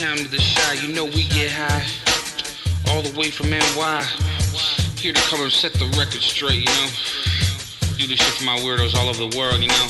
town to the shy, you know we get high. All the way from NY. Here to come and set the record straight, you know. Do this shit for my weirdos all over the world, you know.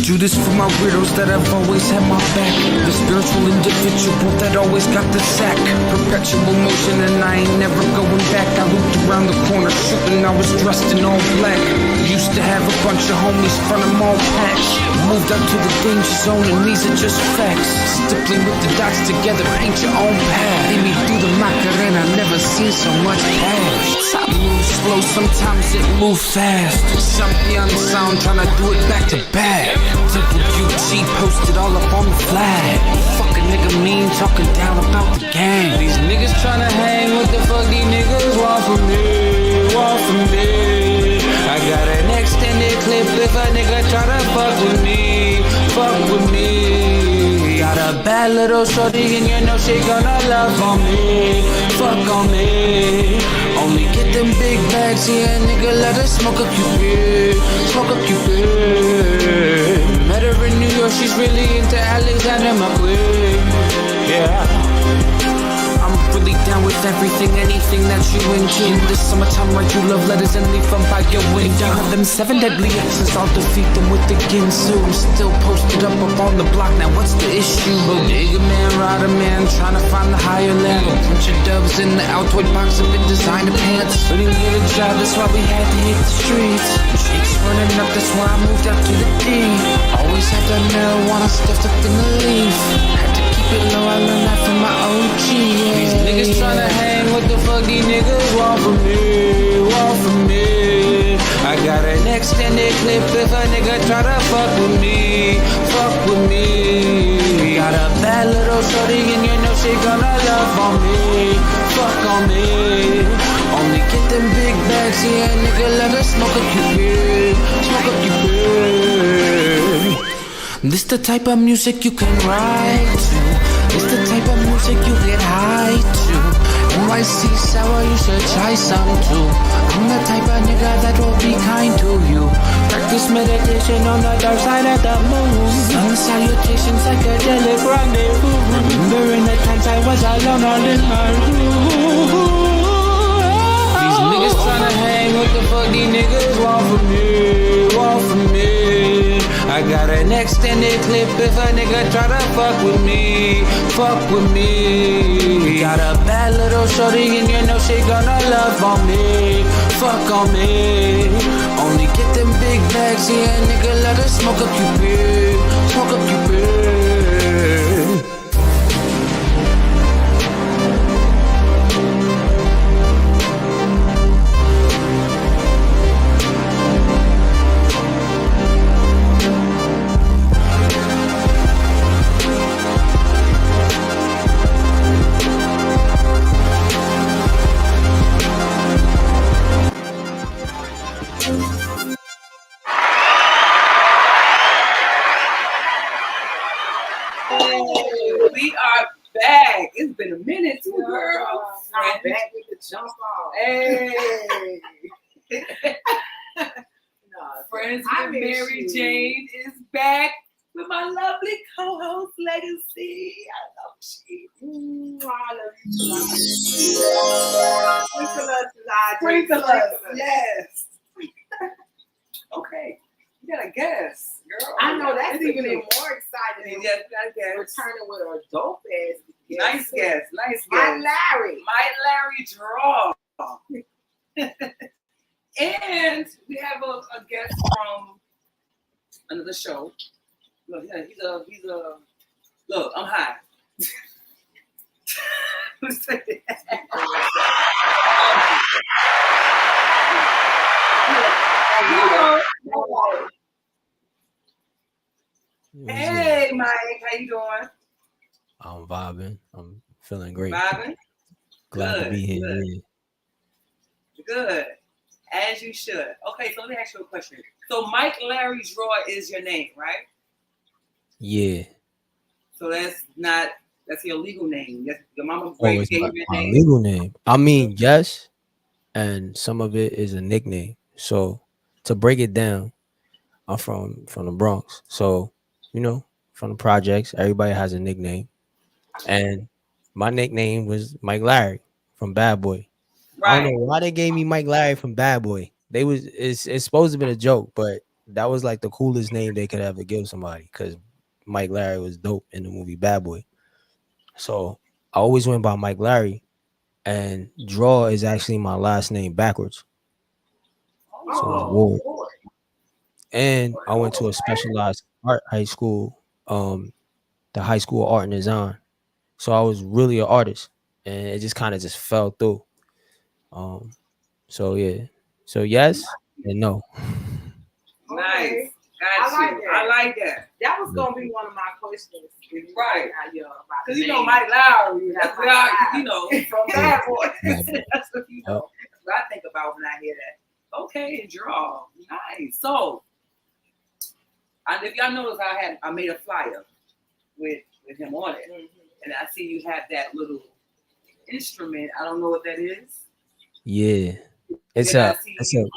Do this for my weirdos that have always had my back. The spiritual individual that always got the sack. Perpetual motion and I ain't never going back. I looped around the corner shooting, I was dressed in all black. Used to have a bunch of homies, front them all packs. Moved up to the danger zone and these are just facts. Stippling with the dots together, paint your own path. Lead me through the Macarena, never seen so much cash. Time moves slow, sometimes it moves fast. Champion sound, tryna do it back to back. Temple QT posted all up on the flag. Fuck a nigga mean, talking down about the gang. These niggas tryna hang, what the fuck these niggas want from me, want from me. I got an extended clip if a nigga tryna fuck with me, fuck with me. Got a bad little shorty and you know she gonna love on me, fuck on me. Only get them big bags, yeah, nigga, let her smoke a cupid, smoke a cupid. Met her in New York, she's really into Alexander McQueen, yeah. I'm really down with everything, anything that you into. In the summertime, write you love letters and leave them by your window. Have them 7 deadly exes, I'll defeat them with the Ginsu. Still posted up on the block, now what's the issue? Bodega man, rider man, trying to find the higher level. Bunch of dubs in the Altoid box up in designer pants. Couldn't get a job, that's why we had to hit the streets. Chicks running up, that's why I moved out to the D. Always had that marijuana stuffed up in the leaf. Had to keep it low, I learned that from my OG, yeah. These niggas tryna hang, what the fuck these niggas want from me, want from me. I got an extended clip if a nigga tryna fuck with me, fuck with me. Got a bad little shorty and you know she gonna love on me, fuck on me. Only get them big bags, yeah, nigga, let her smoke a cupid, smoke a cupid. This the type of music you can ride to. It's the type of music you get high to. NYC sour, you should try some too. I'm the type of nigga that will be kind to you. Practice meditation on the dark side of the moon. Sun salutations, psychedelic rendezvous. Remembering the times I was alone all in my room. These niggas tryna hang, what the fuck these niggas want from me, want from me. I got an extended clip if a nigga tryna fuck with me, fuck with me. Got a bad little shorty and you know she gonna love on me, fuck on me. Only get them big bags, yeah, nigga, let her smoke a cupid, smoke a cupid. It's been a minute too, girl. I'm back with the jump off. Hey. Friends with Mary Jane is back with my lovely co-host Legacy. I love you. I love you. Sprinkle us. Yes. Okay. You got a guest, girl. I know that's even more exciting. Yes, I guess. Returning with a dope ass. Nice guess. Mike Larry. Draw. And we have a guest from another show. Look, he's a look, I'm high. Hey Mike, how you doing? I'm vibing. I'm feeling great. Vibing? Glad to be here. Good. As you should. Okay, so let me ask you a question. So Mike Larry Draw is your name, right? Yeah. So that's your legal name. That's your mama Always gave you your my name. legal name. I mean, yes, and some of it is a nickname. So to break it down, I'm from the Bronx. So, from the projects, everybody has a nickname. And my nickname was Mike Larry from Bad Boy. I don't know Right. why they gave me Mike Larry from Bad Boy. It's supposed to be a joke, but that was like the coolest name they could ever give somebody because Mike Larry was dope in the movie Bad Boy. So I always went by Mike Larry, and Draw is actually my last name backwards. So it's Oh, Ward. And I went to a specialized art high school, the High School of Art and Design. So I was really an artist, and it just kind of just fell through. Um, so yeah, so yes and no. nice. I Got like you. that. I like that. That was Yeah. gonna be one of my questions. Right. About Because the you know name. Mike Lowry, That's we Mike are, Lowry. you know, from Bad Boys. Bad Boy. That's what you know. That's what I think about when I hear that. Okay, draw. Nice. So, and if y'all notice, I made a flyer with him on it, and I see you have that little instrument. I don't know what that is. Yeah, it's And I a see it's you. a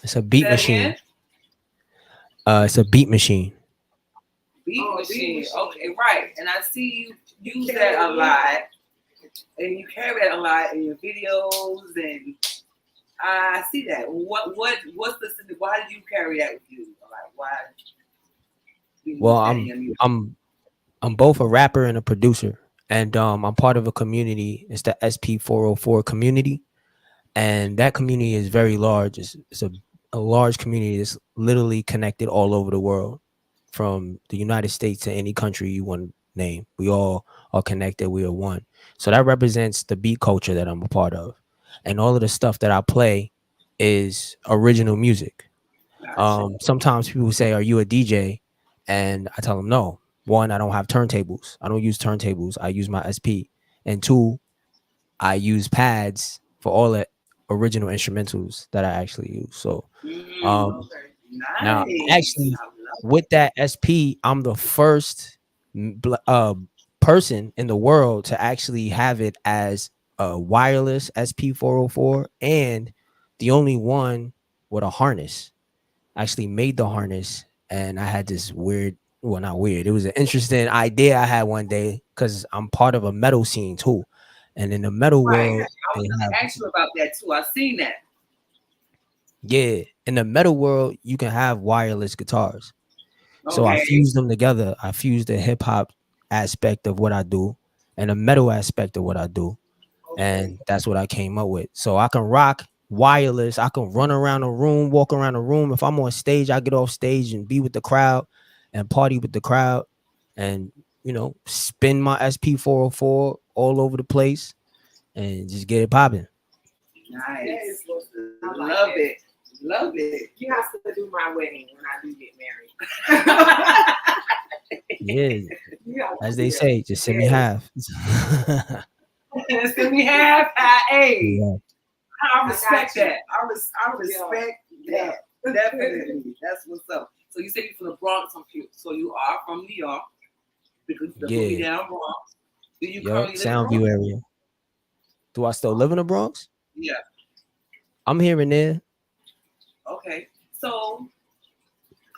it's a Say beat that again. machine. It's a beat machine. Beat Oh, machine. beat machine. Okay, right. And I see you use that a lot, and you carry that a lot in your videos, and I see that. What's the why do you carry that with you? Like why do you Well, use that in your music? I'm both a rapper and a producer, and I'm part of a community. It's the SP 404 community, and that community is very large. It's a large community that's literally connected all over the world, from the United States to any country you want to name. We all are connected. We are one. So that represents the beat culture that I'm a part of, and all of the stuff that I play is original music. Gotcha. Sometimes people say, "Are you a DJ?" And I tell them, "No. One, I don't have turntables. I don't use turntables. I use my SP. And two, I use pads for all the original instrumentals that I actually use." So, um, Okay. now Nice. actually, I love with that SP, I'm the first person in the world to actually have it as a wireless SP 404, and the only one with a harness. Actually made the harness, and I had this weird, well, not weird, it was an interesting idea I had one day because I'm part of a metal scene too. And in the metal right. world, I they was gonna have, ask you about that too. I seen that. yeah, in the metal world, you can have wireless guitars. So I Okay. fused them together. I fused the hip hop aspect of what I do and the metal aspect of what I do. Okay. And that's what I came up with. So I can rock wireless. I can run around the room, walk around the room. If I'm on stage, I get off stage and be with the crowd and party with the crowd, and spin my SP 404 all over the place and just get it popping. Nice. I like Love that. it. Love it. You have to do my wedding when I do get married. Yeah, You have as to they do say, just send me Yeah. half. So we have hey, Yeah, I respect you. that. I respect that. Definitely. That's what's up. So you say you're from the Bronx, so you are from New York because the put me yeah, down Bronx. Do you yep. currently live in Soundview Bronx? area. Do I still live in the Bronx? Yeah. I'm here and there. Okay. So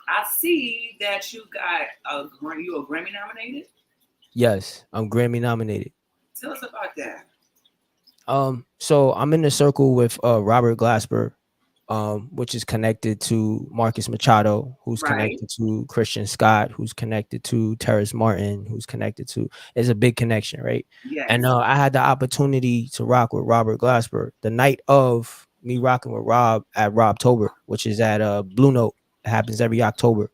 I see that you got you a Grammy nominated. Yes, I'm Grammy nominated. Tell us about that. So I'm in the circle with Robert Glasper, which is connected to Marcus Machado, who's Right. connected to Christian Scott, who's connected to Terrace Martin, who's connected to. It's a big connection, right? And Yes. I had the opportunity to rock with Robert Glasper the night of me rocking with Rob at Robtober, which is at Blue Note. It happens every October.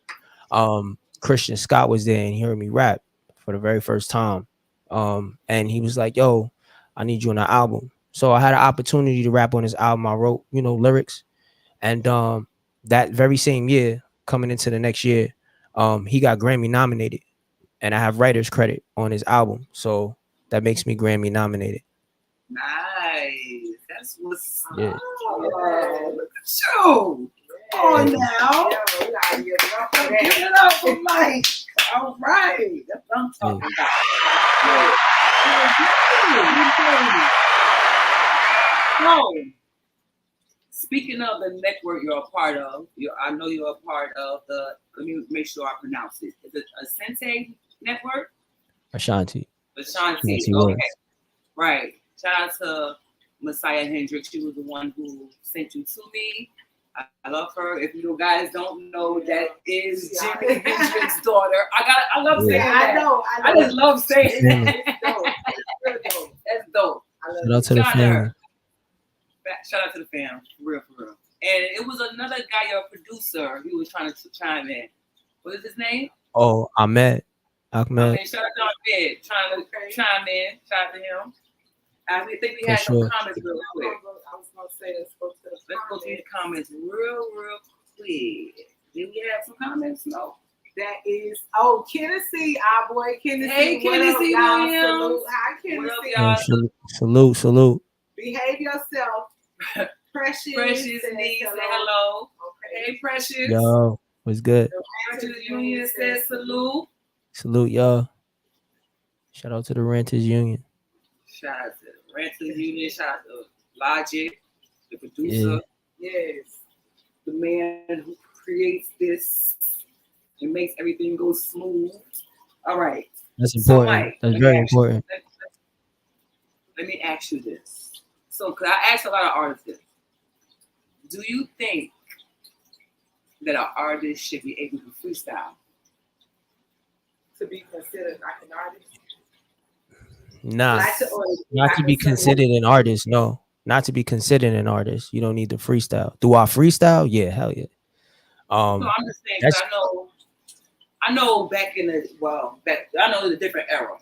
Christian Scott was there and he heard me rap for the very first time. And he was like, "Yo, I need you on the album." So I had an opportunity to rap on his album. I wrote, lyrics. And that very same year, coming into the next year, he got Grammy nominated. And I have writer's credit on his album. So that makes me Grammy nominated. Nice. That's what's up. Yeah. Look at you. On now. Yeah, we gotta Give it up for Mike. All right. That's what I'm talking about. So, speaking of the network you're a part of, I know you're a part of the, let me make sure I pronounce it. Is it a Sensei network? Ashanti. Ashanti. Yes, he Okay. was. Right. Shout out to Messiah Hendricks. She was the one who sent you to me. I love her. If you guys don't know, that is Jimi Hendrix's daughter. I love saying that. I know. I just love saying that. That's dope. Shout out to the family. Shout out to the fam. For real. And it was another guy, your producer, he was trying to chime in. What is his name? Oh, Ahmed. Shout out to Ahmed. Trying to chime in. Shout out to him. I think we had some comments real quick. I was going to say, let's go to the comments real quick. Did we have some comments? No. That is, Kennedy, our boy Kennedy. Hey, Kennedy, Salute. Hi, Kennedy. Salute. Behave yourself. Precious needs say hello. Okay. Hey, Precious. Yo, what's good? Renters Union says salute. Salute, y'all. Shout out to the Renters Union. Shout out to the Renters Union. Shout out to Logic, the producer. Yeah. Yes. The man who creates this and makes everything go smooth. All right. That's important. So, Mike, that's very important. Let me ask you this. So, because I asked a lot of artists this. Do you think that an artist should be able to freestyle? To be considered like an artist? Nah. Not to be considered an artist, no. Not to be considered an artist. You don't need to freestyle. Do I freestyle? Yeah, hell yeah. No, I'm just saying, I know back in the, I know the different era.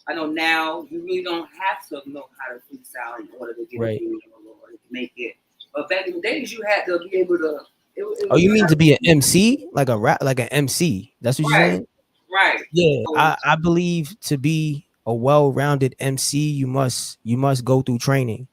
I know now you really don't have to know how to freestyle in order to get it or to make it. But back in the days, you had to be able to. You mean to be an MC, like a rap, like an MC? That's what you're saying? Right. Yeah, I believe to be a well-rounded MC, you must go through training,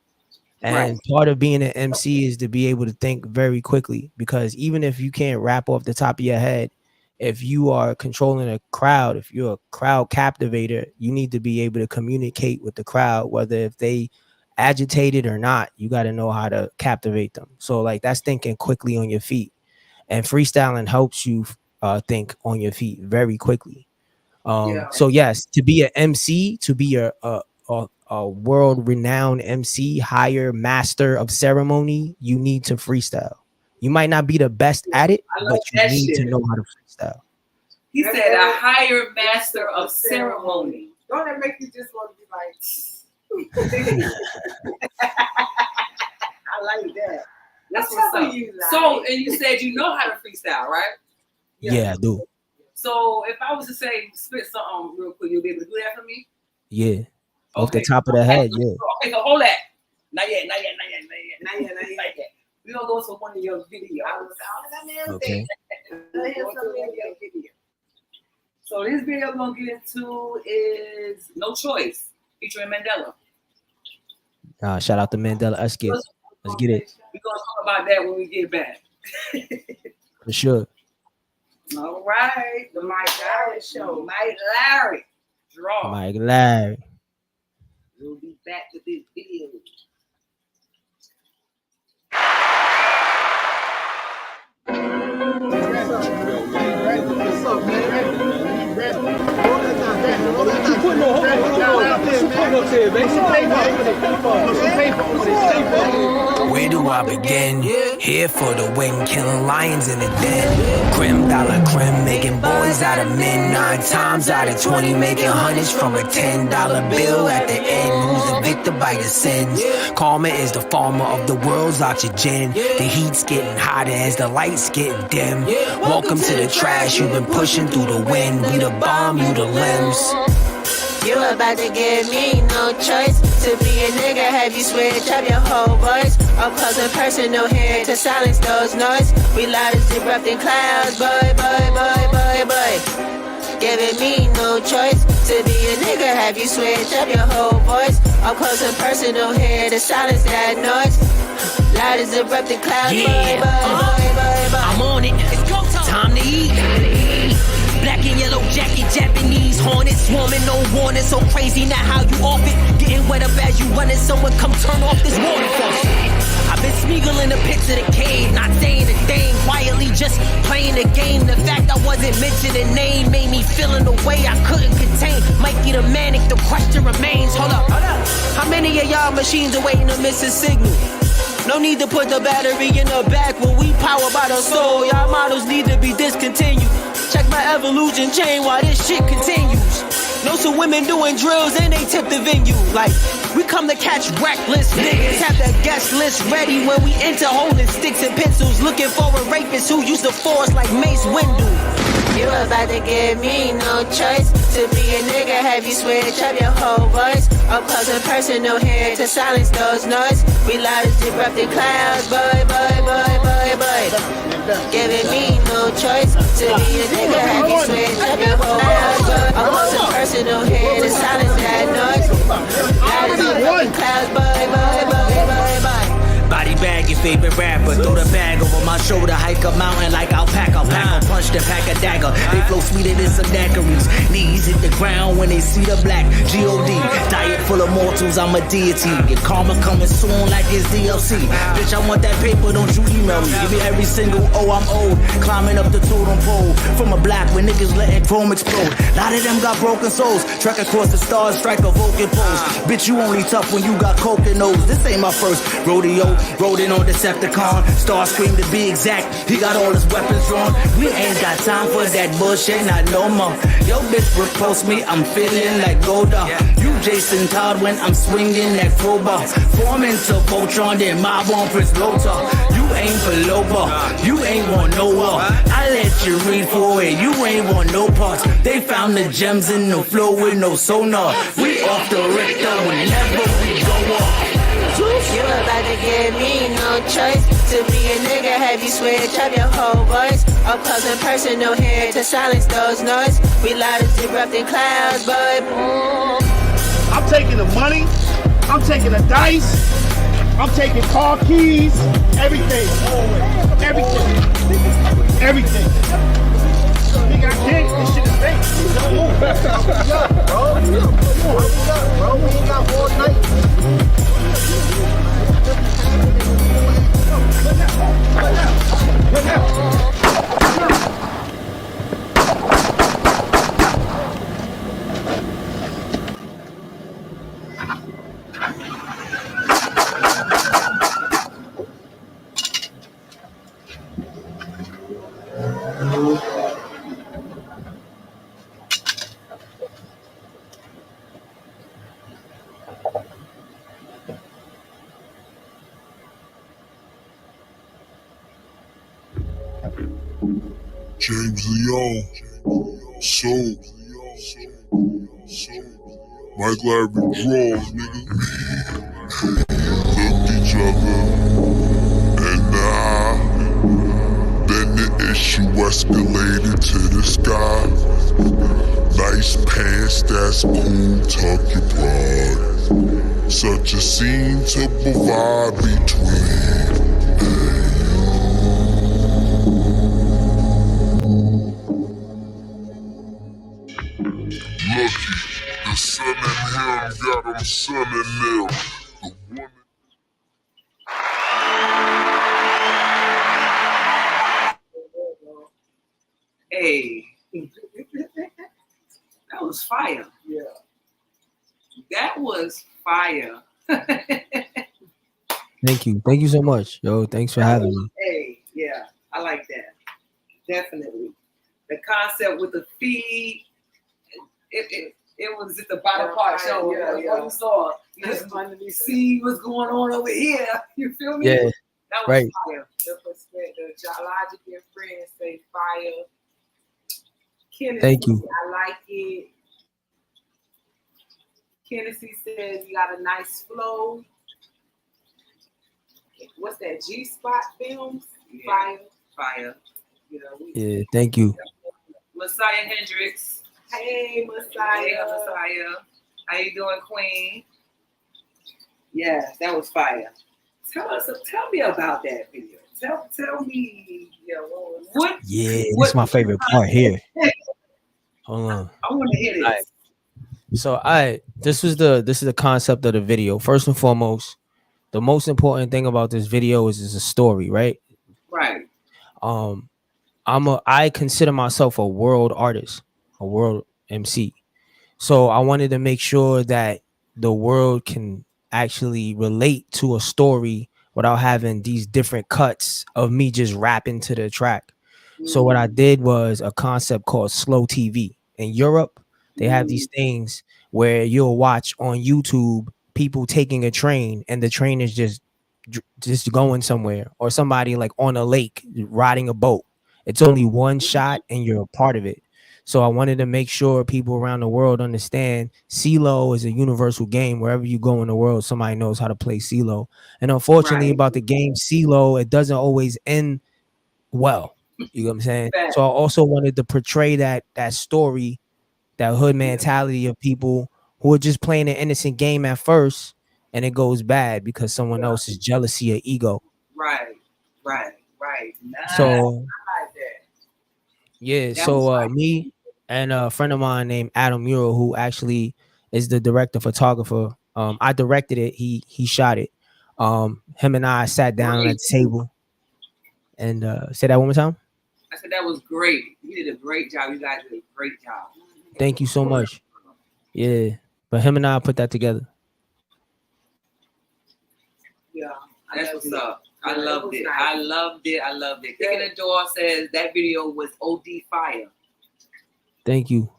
and part of being an MC is to be able to think very quickly. Because even if you can't rap off the top of your head, if you are controlling a crowd, if you're a crowd captivator, you need to be able to communicate with the crowd, whether if they agitated or not. You got to know how to captivate them. So like that's thinking quickly on your feet, and freestyling helps you think on your feet very quickly. So yes, to be an MC, to be a world-renowned MC, higher master of ceremony, you need to freestyle. You might not be the best at it, but you need to know how to freestyle. He said a higher master of ceremony. Don't that make you just want to be like, I like that. That's what's up. So, and you said you know how to freestyle, right? Yeah, I do. So, if I was to say spit something real quick, you'll be able to do that for me? Yeah. Off the top of the head, yeah. Okay, so hold that. Not yet. We're going to go to one of your videos. Okay. So this video we're going to get into is No Choice, featuring Mandela. Shout out to Mandela. Let's get it. We're going to talk about that when we get back. For sure. All right. The Mike Larry Show. Mike Larry. Draw. Mike Larry. We'll be back with this video. What's up, Where do I begin? Here for the win, killing lions in the den. Grim dollar crime, making boys out of men. 9 times out of 20, making hundreds from a $10 bill at the end. Who's the victim by your sins? Karma is the farmer of the world's oxygen. The heat's getting hotter as the lights getting dim. Welcome to the trash, you've been pushing through the wind. We the bomb, you the limbs. You about to give me no choice to be a nigga, have you switch up your whole voice. Up close and personal here to silence those noise. We loud as erupting clouds, boy. Giving me no choice to be a nigga, have you switch up your whole voice. Up close and personal here to silence that noise. Loud as erupting clouds, boy. I'm on it, it's go time to eat. Black and yellow jacket, Japanese hornet, swarming, no warning, so crazy, not how you off it. Getting wet up as you running, someone come turn off this waterfall. I've been smeagling the pits of the cave, not saying a thing, quietly just playing the game. The fact I wasn't mentioned a name made me feel in a way I couldn't contain. Mikey the manic, the question remains. Hold up. How many of y'all machines are waiting to miss a signal? No need to put the battery in the back when we power by the soul. Y'all models need to be discontinued. Check my evolution chain while this shit continues. Know some women doing drills and they tip the venue. Like, we come to catch reckless niggas. Have the guest list ready when we enter, holding sticks and pencils. Looking for a rapist who used to force like Mace Windu. You about to give me no choice to be a nigga, have you switch up your whole voice. Up close and personal here to silence those noise. We loud as disrupted clouds, boy, boy, boy, boy, boy. Giving me no choice to be a nigga, have you switch up your whole voice. Up close and personal here to silence that noise. Loud as disrupted clouds, boy, boy, boy, boy, boy. Body bag, your favorite rapper. Throw the bag over my shoulder, hike a mountain like alpaca. Pack a punch, then pack a dagger. They flow sweeter than some daiquiris. Knees hit the ground when they see the black. G.O.D. Diet full of mortals, I'm a deity. Your karma coming soon like it's DLC. Bitch, I want that paper, don't you email me. Give me every single I'm old. Climbing up the totem pole. From a block where niggas letting chrome explode. Lot of them got broken souls. Trek across the stars, strike a Vulcan pose. Bitch, you only tough when you got coke and nose. This ain't my first rodeo. Rode in on Decepticon, Starscream to be exact. He got all his weapons drawn. We ain't got time for that bullshit, not no more. Yo, bitch, repulse me, I'm feeling like Golda. You Jason Todd when I'm swinging that crowbar. Form into Voltron, then mob on Prince Lothar. You ain't below bar, you ain't want no war. I let you read for it, you ain't want no parts. They found the gems in the flow with no sonar. We off the Richter whenever we go off. You about to give me no choice to be a nigga, have you switch up your whole voice. Up close and personal here to silence those noise. We loud as erupting clouds, boy. I'm taking the money, I'm taking the dice, I'm taking car keys, everything. Everything. Nigga, I can't, this shit is fake. Bro, we ain't got all night. James Leon, so Mike Larry draws, nigga. Looked each other, and then the issue escalated to the sky. Nice pants, that's cool, tuck your pride. Such a scene to provide between. Lucky, the sun in him got him sun in there. The woman. Hey, that was fire. Yeah. That was fire. Thank you so much, yo. Thanks for having me. Hey, yeah, I like that. Definitely. The concept with the feed, it was at the bottom part show. Yeah. What you saw. You see what's going on over here. You feel me? Yeah, that was right. fire. The perspective, Geologic and friends say fire. Kennedy, Thank you. I like it. Kennedy says you got a nice flow. What's that? G-Spot Films? Yeah. Fire. Yeah, thank you. Messiah Hendricks. Hey, Messiah. Hey, Messiah. How you doing, Queen? Yeah, that was fire. Tell me about that video. Tell me, Yeah, this is my favorite part here. Hold on. I want to hear this. Alright. So this is the concept of the video. First and foremost, the most important thing about this video is a story, right? Right. I consider myself a world artist, a world MC. So I wanted to make sure that the world can actually relate to a story without having these different cuts of me just rapping to the track. So what I did was a concept called slow TV. In Europe, they have these things where you'll watch on YouTube people taking a train and the train is just going somewhere, or somebody like on a lake riding a boat. It's only one shot and you're a part of it. So I wanted to make sure people around the world understand CeeLo is a universal game. Wherever you go in the world, somebody knows how to play CeeLo. And unfortunately about the game CeeLo, it doesn't always end well. You know what I'm saying? So I also wanted to portray that story, that hood mentality of people who are just playing an innocent game at first, and it goes bad because someone else's jealousy or ego. Right. Nice. So I like that. yeah, so me and a friend of mine named Adam Muro, who actually is the director photographer. I directed it. He shot it. Him and I sat down at the table and say that one more time. I said that was great. You did a great job. You guys did a great job. Thank you so much. Yeah, but him and I put that together. Yeah, that's what's up. I loved it. I loved it. Kicking the Door says that video was OD fire. Thank you.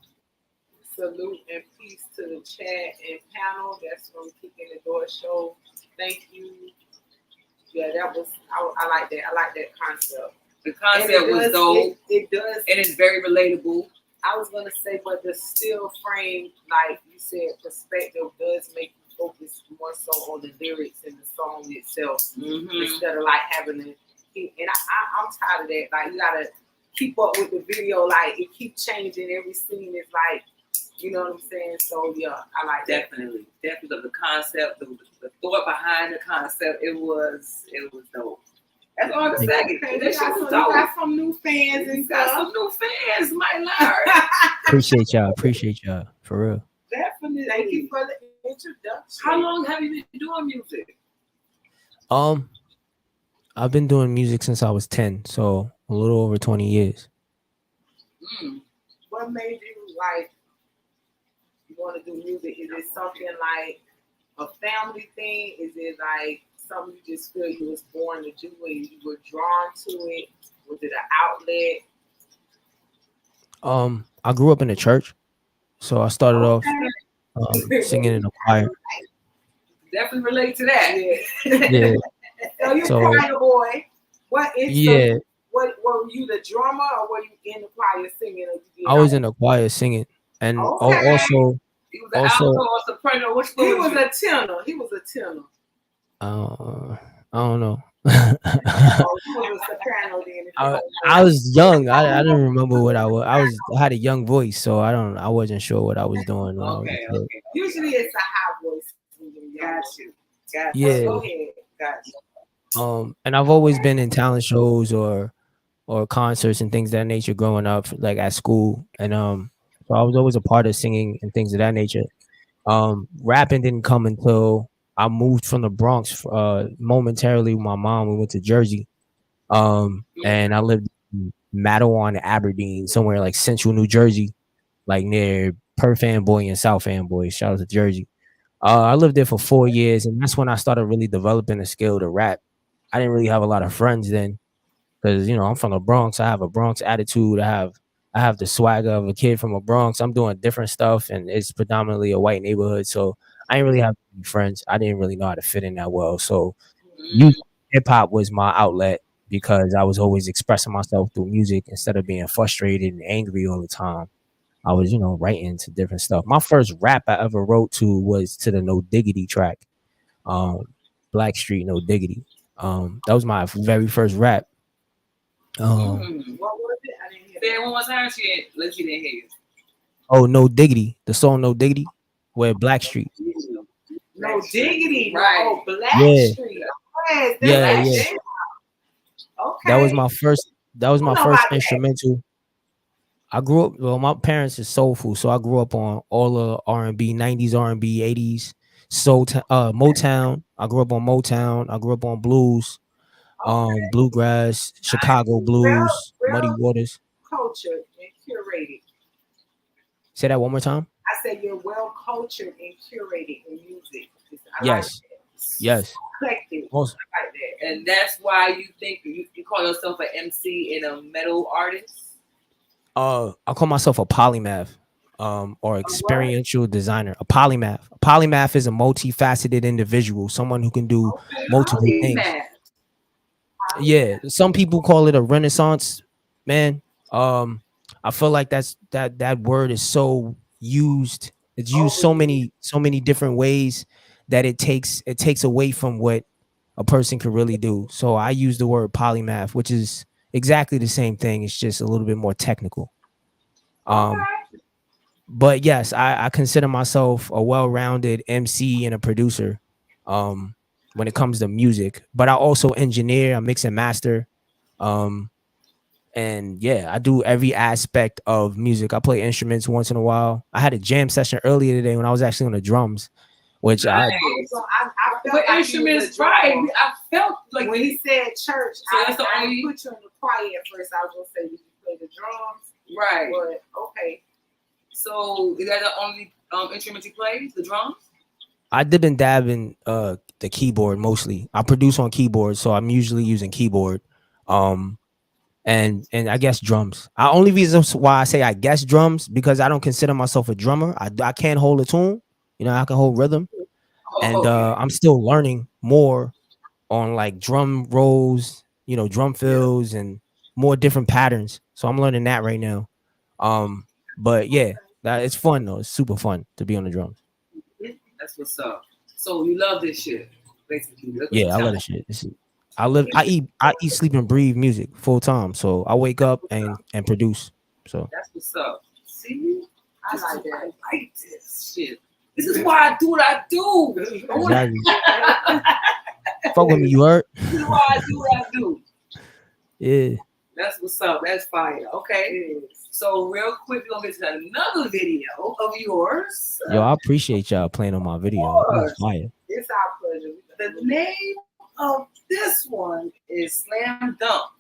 Salute and peace to the chat and panel. That's from Kicking the Door show. Thank you. Yeah, that was. I like that. I like that concept. The concept was dope. It does. And it's very relatable. I was gonna say, but the still frame, like you said, perspective does make you focus more so on the lyrics and the song itself instead of like having to. And I'm tired of that. Like you gotta keep up with the video. Like it keeps changing every scene. It's like, you know what I'm saying. So yeah, I like that. Definitely the concept, the thought behind the concept. It was dope. That's all I'm saying. You got some new fans and stuff. Some new fans, my lord. Appreciate y'all. For real. Definitely. Thank you for the introduction. How long have you been doing music? I've been doing music since I was 10, so a little over 20 years. What made you like you want to do music? Is it something like a family thing? Is it like something you just feel you was born to do and you were drawn to it? Was it an outlet? I grew up in a church, so I started off singing in a choir. Definitely relate to that. Yeah. So you're a choir boy. What were you the drummer or were you in the choir singing? I was in the choir singing, and also. He was an alto or soprano. Which he was a tenor. He was a tenor. I don't know. I was young. I didn't remember what I was. I had a young voice, so I wasn't sure what I was doing. Okay. Usually it's a high voice. Got you. Yeah. Go ahead. Got you. And I've always been in talent shows or concerts and things of that nature growing up, like at school, and so I was always a part of singing and things of that nature. Rapping didn't come until I moved from the Bronx momentarily with my mom. We went to Jersey. And I lived in Mattawan, Aberdeen, somewhere like central New Jersey, like near Perth Amboy and South Amboy. Shout out to Jersey. I lived there for 4 years, and that's when I started really developing a skill to rap. I didn't really have a lot of friends then because, I'm from the Bronx. I have a Bronx attitude. I have the swagger of a kid from the Bronx. I'm doing different stuff, and it's predominantly a white neighborhood. So I didn't really have any friends. I didn't really know how to fit in that well. So hip hop was my outlet because I was always expressing myself through music instead of being frustrated and angry all the time. I was, writing to different stuff. My first rap I ever wrote to was to the No Diggity track, Blackstreet No Diggity. That was my very first rap. What was it? I didn't hear. Say it one more time. She didn't hear you. Oh, No Diggity, the song No Diggity, with Blackstreet. No Diggity, right? Oh, Blackstreet. Yeah. Okay. That was my first instrumental. I grew up. Well, my parents is soulful, so I grew up on all the R&B, 90s R&B, 80s, Motown. I grew up on Motown. I grew up on blues, bluegrass, Chicago blues, Muddy Real Waters. cultured and curated. Say that one more time. I say you're well cultured and curated in music. I Yes. like that. Yes. Eclectic. Most- I like that. And that's why you think you call yourself an MC and a metal artist? I call myself a polymath, or experiential designer. A polymath. A polymath is a multifaceted individual, someone who can do multiple things. Yeah, some people call it a renaissance man. I feel like that word is so used. It's used so many different ways that it takes away from what a person can really do. So I use the word polymath, which is exactly the same thing. It's just a little bit more technical. But yes, I consider myself a well-rounded MC and a producer when it comes to music. But I also engineer, I mix and master. And yeah, I do every aspect of music. I play instruments once in a while. I had a jam session earlier today when I was actually on the drums, which Nice. I felt What like instruments, right? I felt like when he said church, So that's the I only- put you in the choir at first. I was gonna say, did you play the drums? right. But okay. So is that the only instrument you play? The drums? I dip and dab in the keyboard mostly. I produce on keyboard, so I'm usually using keyboard. And I guess drums. The only reason why I say I guess drums because I don't consider myself a drummer. I can't hold a tune. You know, I can hold rhythm. And I'm still learning more on like drum rolls, you know, drum fills and more different patterns. So I'm learning that right now. But yeah, it's fun though. It's super fun to be on the drums. That's what's up. So you love this shit, basically. That's what Yeah, you're I love telling this shit. I eat, sleep, and breathe music full time. So I wake up and produce. So me. That's what's up. See? I like that. I like this shit. This is why I do what I do. exactly. Fuck with me, you heard? This is why I do what I do. Yeah. That's what's up. That's fire. Okay. So real quick, we're gonna get to another video of yours. Yo, I appreciate y'all playing on my video. It was fire. It's our pleasure. The name of this one is Slam Dunk.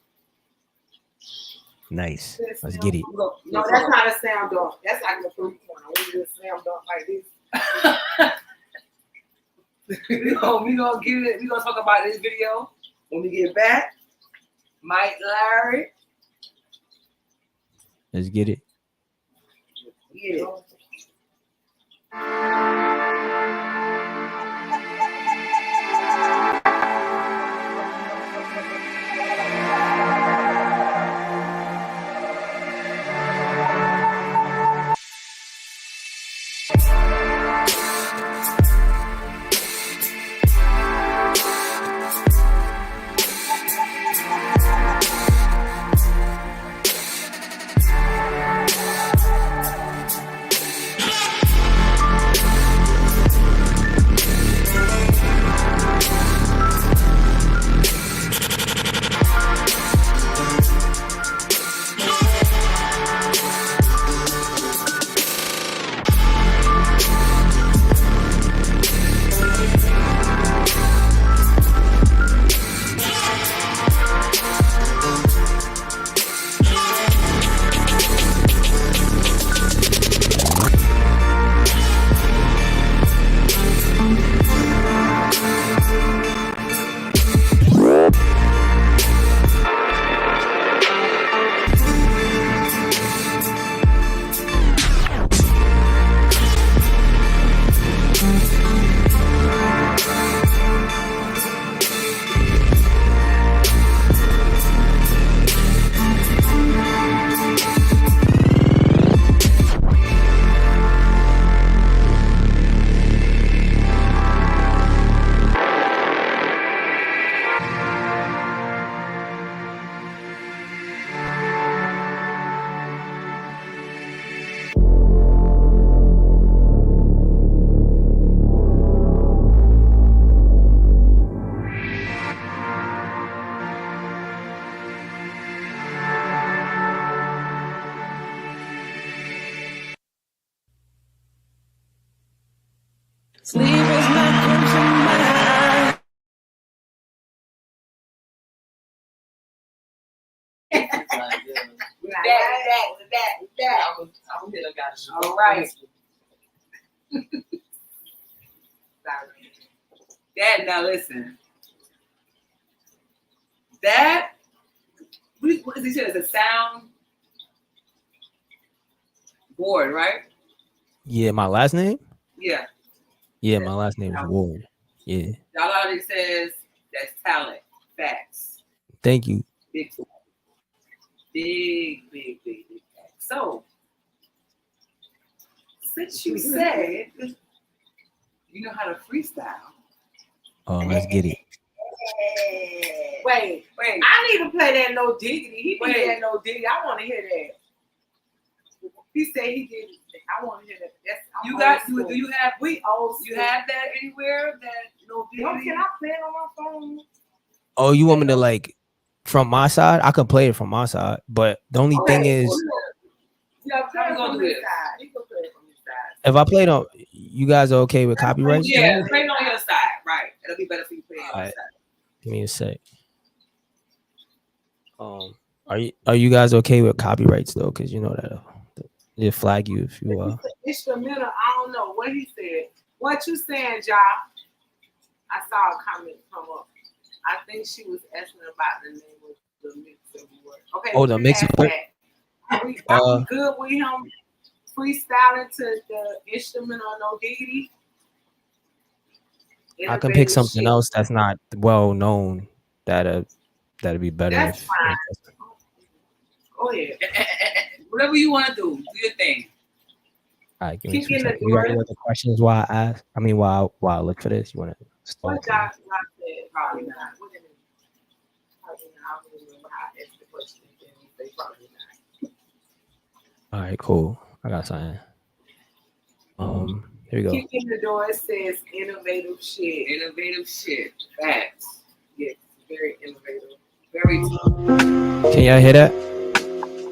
Nice. Let's get it. No, that's not a slam dunk. That's like a 3-pointer. We do a slam dunk like this. we gonna get it. We gonna talk about this video when we get back. Mike Larry. Let's get it. Yeah. is my kryptonite. All right. Dad, now listen. That, what is he said? It's a sound board, right? Yeah, my last name? Yeah. Yeah, my last name is Ward. Yeah. Y'all already says that's talent. Facts. Thank you. Big facts. Big facts. So, since you said you know how to freestyle. Oh, let's get it. Wait. I need to play that No Diggity. He did that No Diggity. I want to hear that. He said he did. I want to hear that. You got? Do you have? We old. You have that anywhere? That No Diggity? Can I play it on my phone? Oh, you want me to like from my side? I can play it from my side, but the only thing is, Yeah, play it from his side. You can play it from his side. if I play it on, you guys are okay with copyright? Yeah, play it on your side. Right. It'll be better if you play it on your side. Give me a sec. Are you guys okay with copyrights though? Because you know that they'll flag you if you are. Instrumental. I don't know what he said. What you saying, Ja? I saw a comment come up. I think she was asking about the name of the mixer board. Okay. Oh, the mixer board. Are we good with him freestyling to the instrumental No Diggity? I can pick something else that's not well known. That'd be better. That's fine. Go ahead. Whatever you want to do your thing. All right, give me 2 seconds. You got any other questions while I ask? I mean, while I look for this, you want to start? What God said? Probably not. What did it? Probably not. I don't remember how I asked the question. They probably not. All right, cool. I got something. Here we go. Kick in the door. It says innovative shit. Innovative shit. Facts. Yes, very innovative. Very. Can y'all hear that?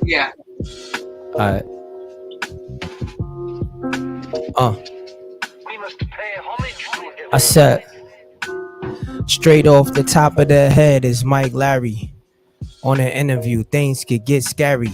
Yeah. All right. I said, straight off the top of the head is Mike Larry. On an interview, things could get scary.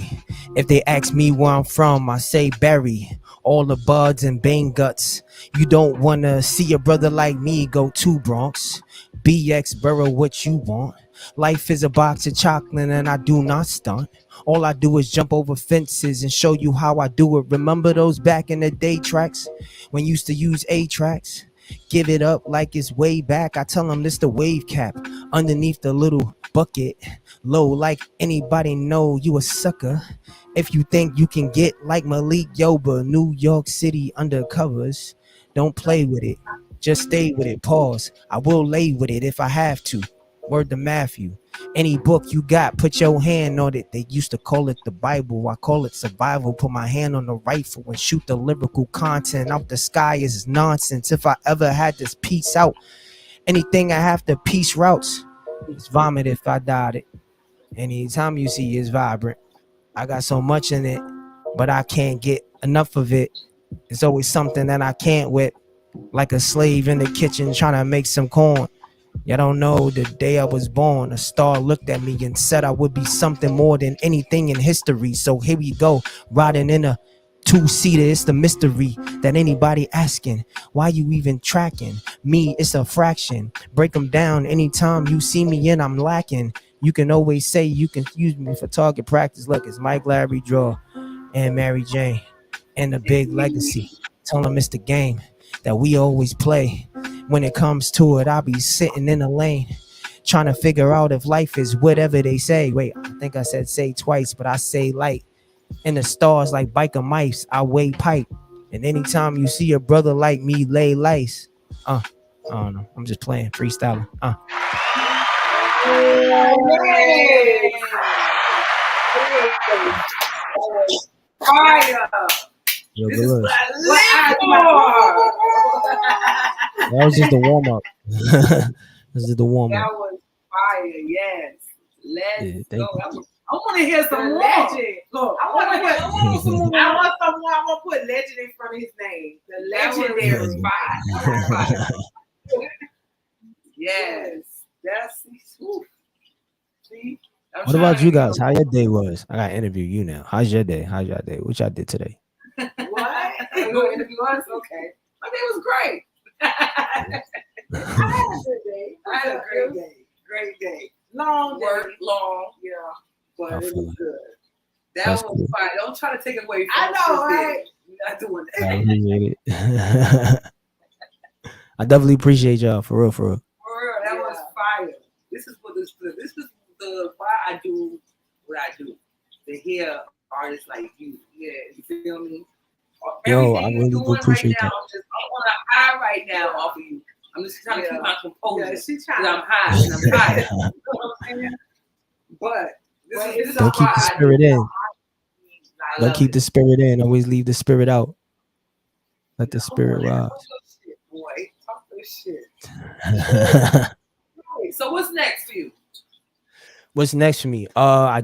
If they ask me where I'm from, I say Barry. All the buds and bang guts. You don't wanna see a brother like me go to Bronx. BX Borough what you want. Life is a box of chocolate and I do not stunt. All I do is jump over fences and show you how I do it. Remember those back in the day tracks when used to use A tracks? Give it up like it's way back. I tell them this the wave cap underneath the little bucket. Low like anybody know you a sucker. If you think you can get like Malik Yoba, New York City undercovers, don't play with it. Just stay with it. Pause. I will lay with it if I have to. Word to Matthew. Any book you got, put your hand on it. They used to call it the Bible. I call it survival. Put my hand on the rifle and shoot the lyrical content out the sky is nonsense. If I ever had this piece out, anything I have to piece routes, it's vomit if I died it. Anytime you see it's vibrant. I got so much in it, but I can't get enough of it. It's always something that I can't with. Like a slave in the kitchen trying to make some corn. You don't know the day I was born. A star looked at me and said I would be something more than anything in history. So here we go, riding in a two-seater. It's the mystery that anybody asking. Why you even tracking? Me, it's a fraction. Break them down anytime you see me and I'm lacking. You can always say you can use me for target practice. Look, it's Mike Larry Draw and Mary Jane and the big legacy. Tell them it's the game that we always play. When it comes to it, I'll be sitting in the lane trying to figure out if life is whatever they say. Wait, I think I said say twice, but I say light. In the stars like biker mice, I weigh pipe. And anytime you see a brother like me lay lice, I don't know. I'm just playing freestyling. Fire. Yo, This is good. what I live for. That was just the warm up. This is the warm That up. was fire, yes. Let's Thank go. you. That was I want to hear some The more. legend. Look, I want some more. I I want someone. I'm gonna put legend in front of his name. The That was legendary. fire. Yes, that's oof. See. I'm What trying about to you get guys? How your day was? I gotta interview you now. How's your day? How's your day? What y'all did today? What? You gonna interview us? Okay. My day was great. I I had a good day. had a great day. Great day. Long day. Worked long, Yeah. but I it feel was it. good. That That's was cool. fine. Don't try to take it away from I us. know, This right? day. We're not doing I that. appreciate it. I definitely appreciate y'all for real, for real. For real, that was fire. This is what this is the why I do what I do. To hear artists like you. Yeah, you feel me? Yo, Everything I you're really do doing right appreciate now, that. I'm on a high right now off of you. I'm just trying to keep my composure. Yeah, she 'Cause trying. I'm high and I'm tired. You know what I'm saying? But this is Don't keep why the I do spirit in. I Don't love keep it. the spirit in. Always leave the spirit out. Let the spirit Talk rise. your shit, boy. Talk your shit. Right. So what's next for you? What's next for me? I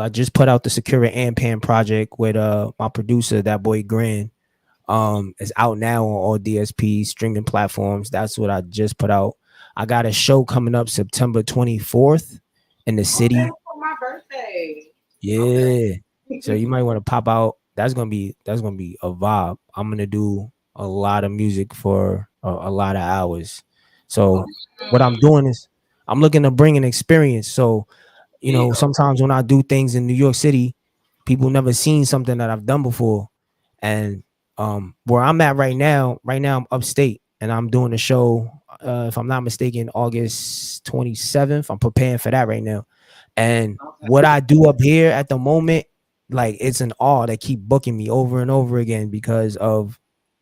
just put out the Secure and Pan project with my producer, that boy Grand. It's out now on all DSP streaming platforms. That's what I just put out. I got a show coming up September 24th in the city. Okay, for my birthday. Yeah. Okay. So you might want to pop out. That's gonna be a vibe. I'm gonna do a lot of music for a lot of hours. So what I'm doing is I'm looking to bring an experience. So sometimes when I do things in New York City, people never seen something that I've done before. And where I'm at right now I'm upstate and I'm doing a show, if I'm not mistaken, August 27th. I'm preparing for that right now. And what I do up here at the moment, like it's an awe. They keep booking me over and over again because of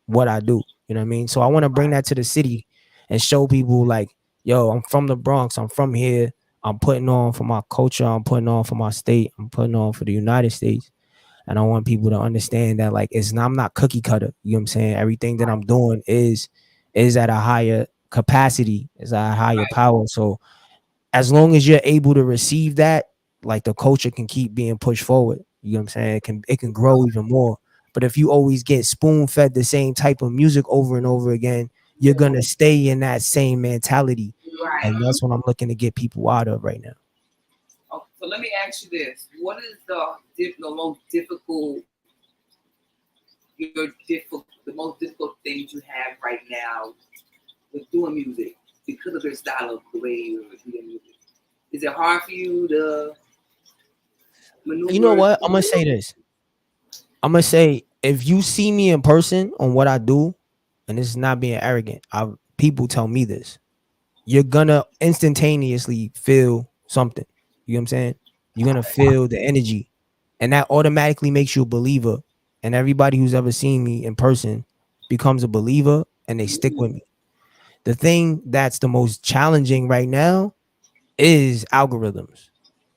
what I do. You know what I mean? So I want to bring that to the city and show people like, yo, I'm from the Bronx. I'm from here. I'm putting on for my culture. I'm putting on for my state. I'm putting on for the United States. And I want people to understand that like I'm not cookie cutter. You know what I'm saying? Everything that I'm doing is at a higher capacity, is at a higher power. So as long as you're able to receive that, like the culture can keep being pushed forward. You know what I'm saying? It can grow even more. But if you always get spoon fed the same type of music over and over again, you're gonna stay in that same mentality. Right. And that's what I'm looking to get people out of right now. Okay, so let me ask you this: what is the most difficult, the most difficult things you have right now with doing music because of your style of the way you're doing music? Is it hard for you to maneuver? You know what? I'm gonna say this. I'm gonna say if you see me in person on what I do, and this is not being arrogant, people tell me this, you're gonna instantaneously feel something. You know what I'm saying? You're gonna feel the energy, and that automatically makes you a believer. And everybody who's ever seen me in person becomes a believer, and they stick with me. The thing that's the most challenging right now is algorithms,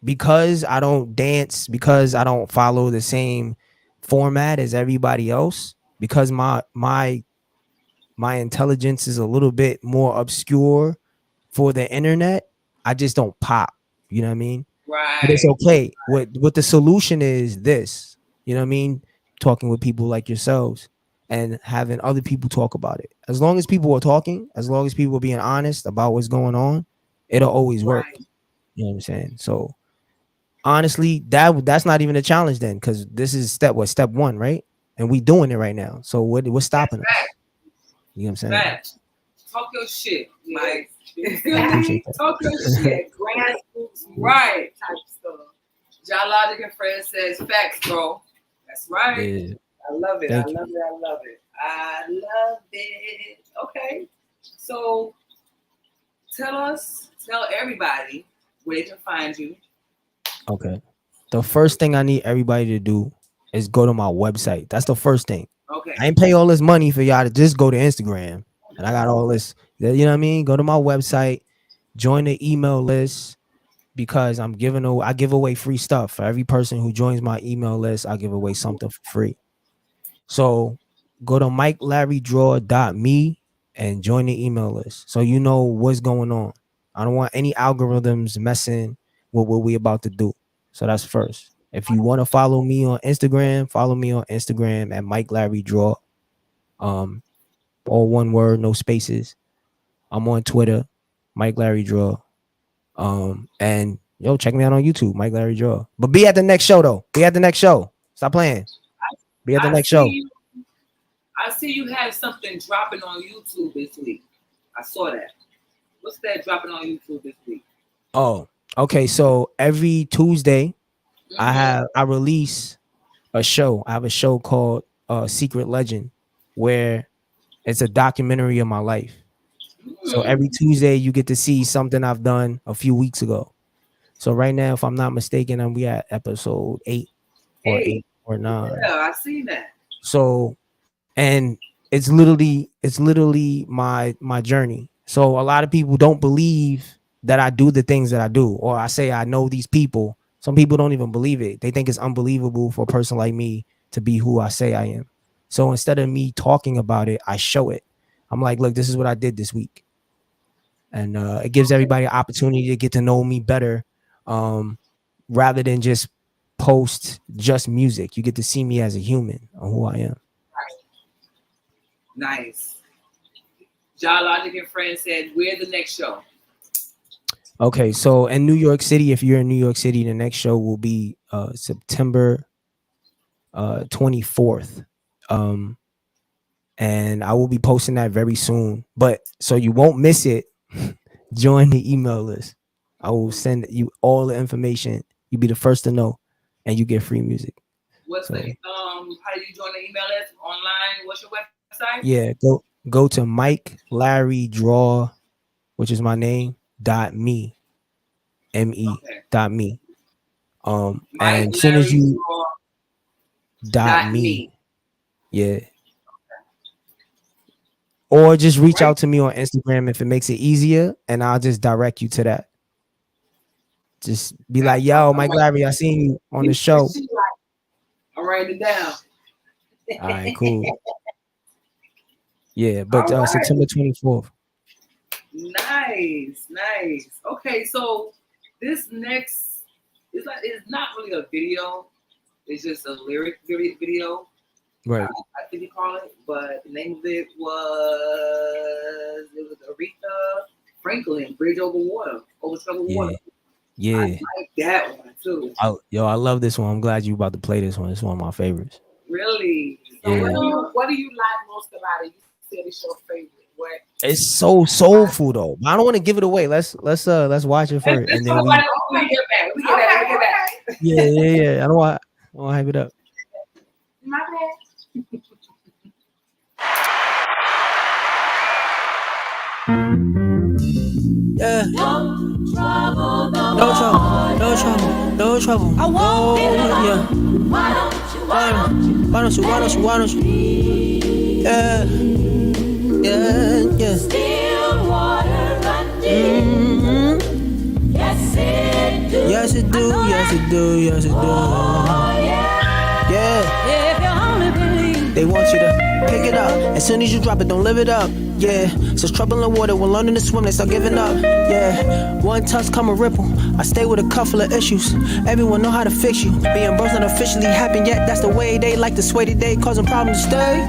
because I don't dance, because I don't follow the same format as everybody else, because my intelligence is a little bit more obscure for the internet. I just don't pop. You know what I mean? Right. But it's okay. What the solution is this. You know what I mean? Talking with people like yourselves and having other people talk about it. As long as people are talking, as long as people are being honest about what's going on, it'll always work. Right. You know what I'm saying? So honestly, that's not even a challenge then, because this is step one, right? And we doing it right now. So what's stopping us? You know what I'm saying? Facts. Talk your shit, Mike. You feel I me? appreciate that. Talk your shit. Grassroots, Right. type stuff. John Logic and Friends says facts, bro. That's right. Yeah. I love it. Thank I you. love it. I love it. I love it. Okay. So tell everybody where they can find you. Okay. The first thing I need everybody to do is go to my website. That's the first thing. Okay. I ain't pay all this money for y'all to just go to Instagram. And I got all this, you know what I mean? Go to my website, join the email list, because I give away free stuff. For every person who joins my email list, I give away something for free. So go to MikeLarryDraw.me and join the email list so you know what's going on. I don't want any algorithms messing with what we about to do. So that's first. If you want to follow me on Instagram, follow me on Instagram at Mike Larry Draw. All one word, no spaces. I'm on Twitter, Mike Larry Draw. And yo, check me out on YouTube, Mike Larry Draw. But be at the next show though. Be at the next show. Stop playing. Be at the next show. I see you have something dropping on YouTube this week. I saw that. What's that dropping on YouTube this week? Oh, okay. So every Tuesday, I release a show. I have a show called Secret Legend, where it's a documentary of my life. So every Tuesday you get to see something I've done a few weeks ago. So right now, if I'm not mistaken, we at episode 8 or 9. Yeah, I seen that. So, and it's literally my journey. So a lot of people don't believe that I do the things that I do, or I say I know these people. Some people don't even believe it. They think it's unbelievable for a person like me to be who I say I am. So instead of me talking about it, I show it. I'm like, look, this is what I did this week. And it gives everybody an opportunity to get to know me better, rather than just post just music. You get to see me as a human on who I am. Nice. John Logic and Friends said, where's the next show? Okay, so in New York City, if you're in New York City, the next show will be September 24th. And I will be posting that very soon. But so you won't miss it, join the email list. I will send you all the information. You'll be the first to know, and you get free music. What's the how do you join the email list online? What's your website? Yeah, go to Mike Larry Draw, which is my name, .me. M-E okay. .me. And as soon as you .me. Yeah. Or just reach out to me on Instagram if it makes it easier, and I'll just direct you to that. Just be like, yo, Mike Larry, I seen you on the show. I'm writing it down. All right, cool. Yeah, but September 24th. Nice. Okay, so this next it's not really a video. It's just a lyric video. Right. I think you call it, but the name of it was Aretha Franklin, Bridge Over Water, Over Troubled Water. Yeah. I like that one too. I love this one. I'm glad you about to play this one. It's one of my favorites. Really? So yeah. What do you like most about it? You said it's your favorite. What? It's so soulful though. I don't want to give it away. Let's watch it first, and then we get back. We get back. Yeah. I don't want to hype it up. My bad. Yeah. No trouble. I won't be alone. Why don't you? Yeah. Still water run deep. Mm-hmm. Yes it do. Oh, yeah. If you only believe. They want you to pick it up. As soon as you drop it, don't live it up. Yeah, so trouble in water, when learning to swim, they start giving up. Yeah, one touch, come a ripple. I stay with a couple of issues. Everyone know how to fix you. Being broke not officially happened yet. That's the way they like to sway today, causing problems to stay.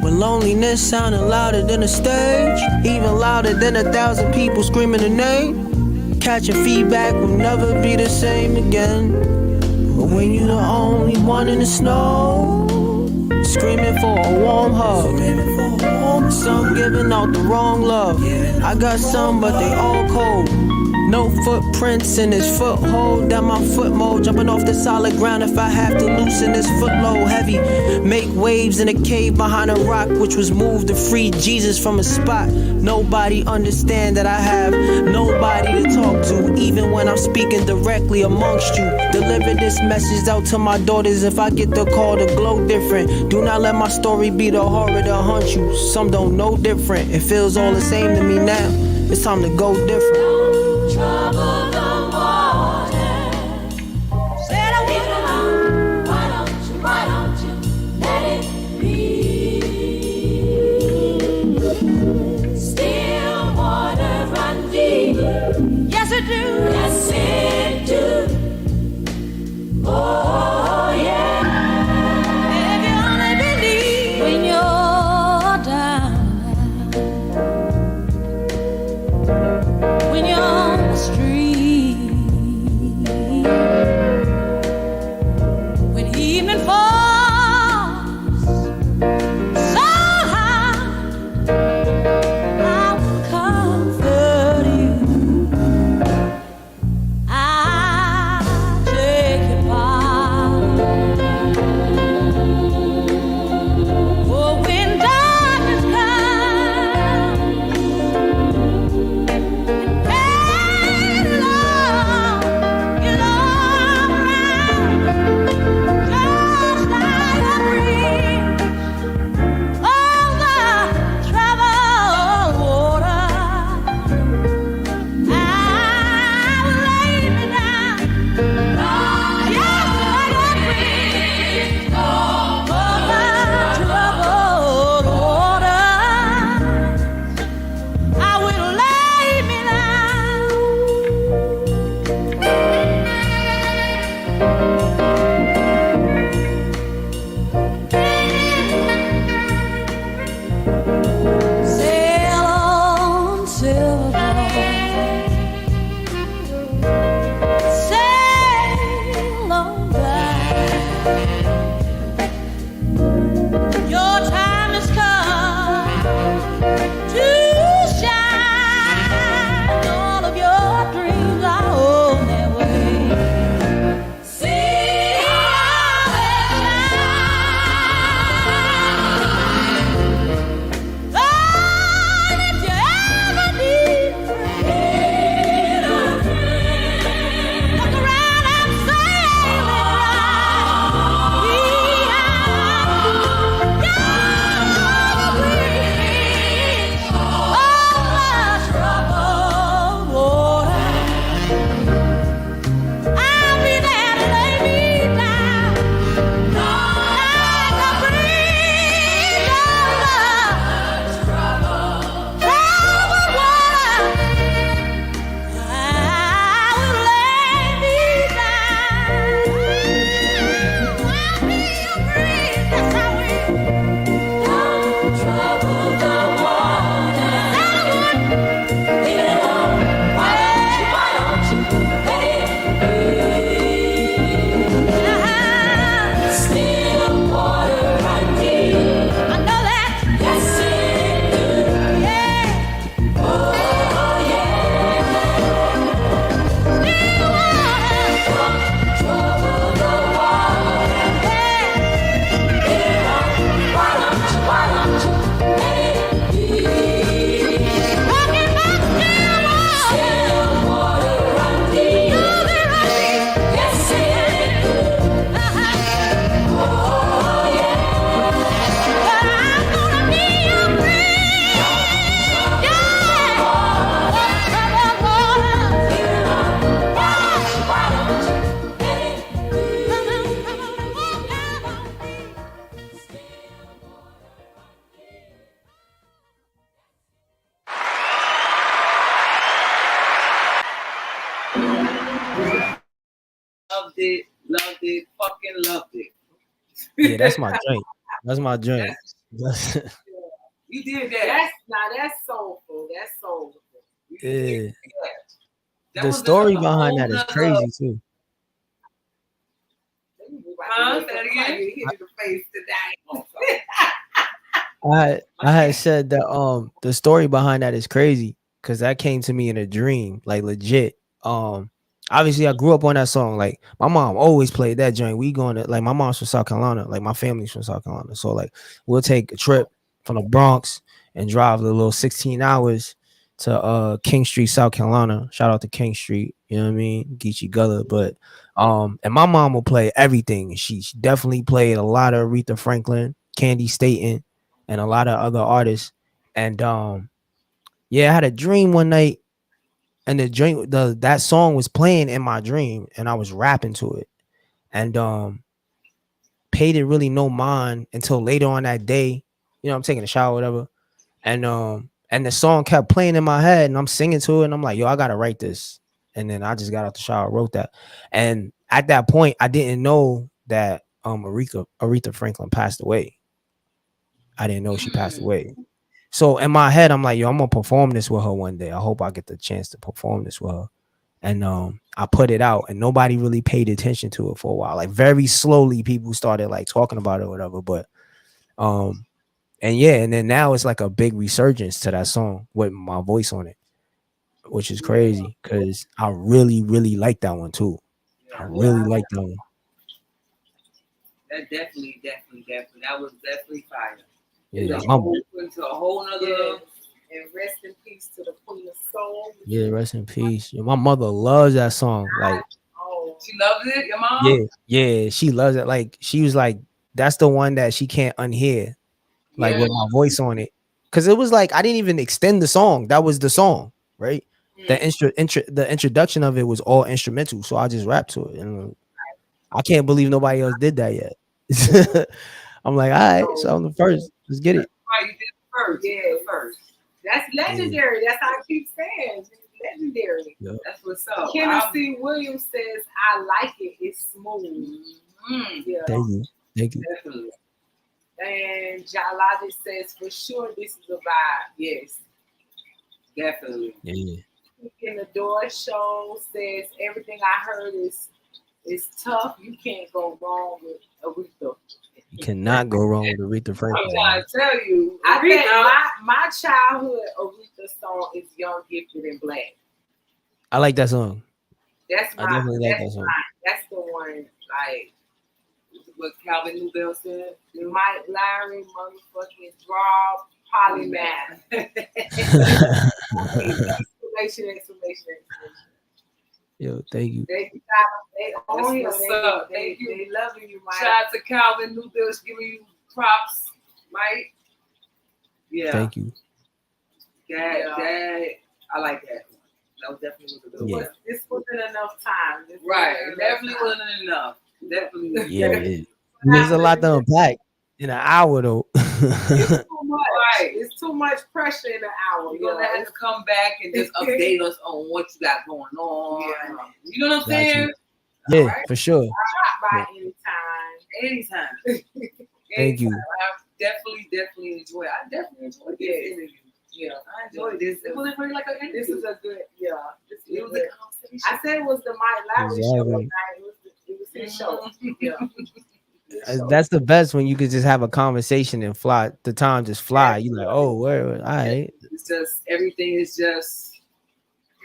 When loneliness sounding louder than a stage, even louder than 1,000 people screaming a name. Catching feedback will never be the same again. But when you're the only one in the snow, screaming for a warm hug, some giving out the wrong love. I got some, but they all cold. No footprints in this foothold. Down my foot mode, jumping off the solid ground. If I have to loosen this footload heavy, make waves in a cave behind a rock, which was moved to free Jesus from a spot. Nobody understand that I have nobody to talk to, even when I'm speaking directly amongst you. Deliver this message out to my daughters. If I get the call to glow different, do not let my story be the horror to haunt you. Some don't know different. It feels all the same to me now. It's time to go different. Trouble the water. Said I leave it alone. Why don't you let it be? Still water run deep. Yes it do. street. When evening falls, so high, I will comfort you. I'll take your part. Oh, when darkness comes and love is all around, just like a breeze over troubled water, I will lay me down, just like a breeze over troubled water. I will lay me down. Sail on, silver sail on by. Your time has come to shine. All of your dreams are on their way. See how they shine. Lord, if you ever need a friend, look around and sailing right behind. Loved it, fucking loved it. Yeah, that's my joint. That's my joint. You did that. That's soulful. That's soulful. Yeah. That The was story a behind whole that is nother- crazy too. Huh? Say that again? Hit in the face today. Oh, I had said that the story behind that is crazy because that came to me in a dream, like legit. Obviously I grew up on that song. Like my mom always played that joint. We going to like my mom's from South Carolina, like my family's from South Carolina. So like we'll take a trip from the Bronx and drive the little 16 hours to King Street, South Carolina. Shout out to King Street, you know what I mean? Geechee Gullah. But and my mom will play everything. She definitely played a lot of Aretha Franklin, Candy Staten, and a lot of other artists. And yeah, I had a dream one night, and that song was playing in my dream, and I was rapping to it, and paid it really no mind until later on that day. You know, I'm taking a shower, whatever, and the song kept playing in my head, and I'm singing to it, and I'm like, yo, I gotta write this. And then I just got out the shower, wrote that, and at that point, I didn't know that Aretha Franklin passed away. I didn't know she passed away. So in my head, I'm like, yo, I'm gonna perform this with her one day. I hope I get the chance to perform this with her. and I put it out, and nobody really paid attention to it for a while. Like very slowly, people started like talking about it or whatever. But and yeah, and then now it's like a big resurgence to that song with my voice on it, which is crazy because I really, really like that one too. I really like that one. That definitely. That was definitely fire. Yeah, Went to a whole nother. And rest in peace to the Queen of Soul. yeah, rest in peace. Yeah, my mother loves that song. Like, She loves it. Your mom. yeah, she loves it. Like, she was like, that's the one that she can't unhear, like with my voice on it. Cause it was like I didn't even extend the song. That was the song, right? The introduction of it was all instrumental, so I just rapped to it. And I can't believe nobody else did that yet. I'm like, all right, so I'm the first. Let's get it. Right, you did it first. Yeah, first. That's legendary. That's how I keep saying. It's legendary. Yep. That's what's up. Tennessee Williams says, "I like it. It's smooth." Yeah. Thank you. Definitely. And Jaladi says, "For sure, this is a vibe." Yes, definitely. Yeah. In the Door Show says, "Everything I heard is tough. You can't go wrong with Aretha." You cannot go wrong with Aretha Franklin. I'm trying to tell you. I think my childhood Aretha song is Young, Gifted, and Black. I like that song. That's I definitely like that song. That's the one, like what Calvin Newbell said. Mike Larry, motherfucking draw, polymath. Exclamation. Yo, thank you. They own you. Thank you. They loving you, Mike. Shout out to Calvin Newbell giving you props, Mike. Yeah. Thank you. That I like that one. That was definitely a good one. This wasn't enough time. Definitely wasn't enough. Definitely. Yeah, there's a lot to unpack in an hour though. It's too much. It's too much pressure in an hour. You're gonna have to come back and just update us on what you got going on. Yeah. You know what I'm saying? Yeah, right? For sure. By anytime. Thank you. I definitely enjoy it. I definitely enjoyed this interview. Yeah, I enjoyed this. It wasn't really like an interview. This is a good, it was a conversation. I said it was the Mike Larry show one night. It was his show. Yeah. That's the best when you could just have a conversation and fly. The time just fly. You're like, oh, where? All right. It's just everything is just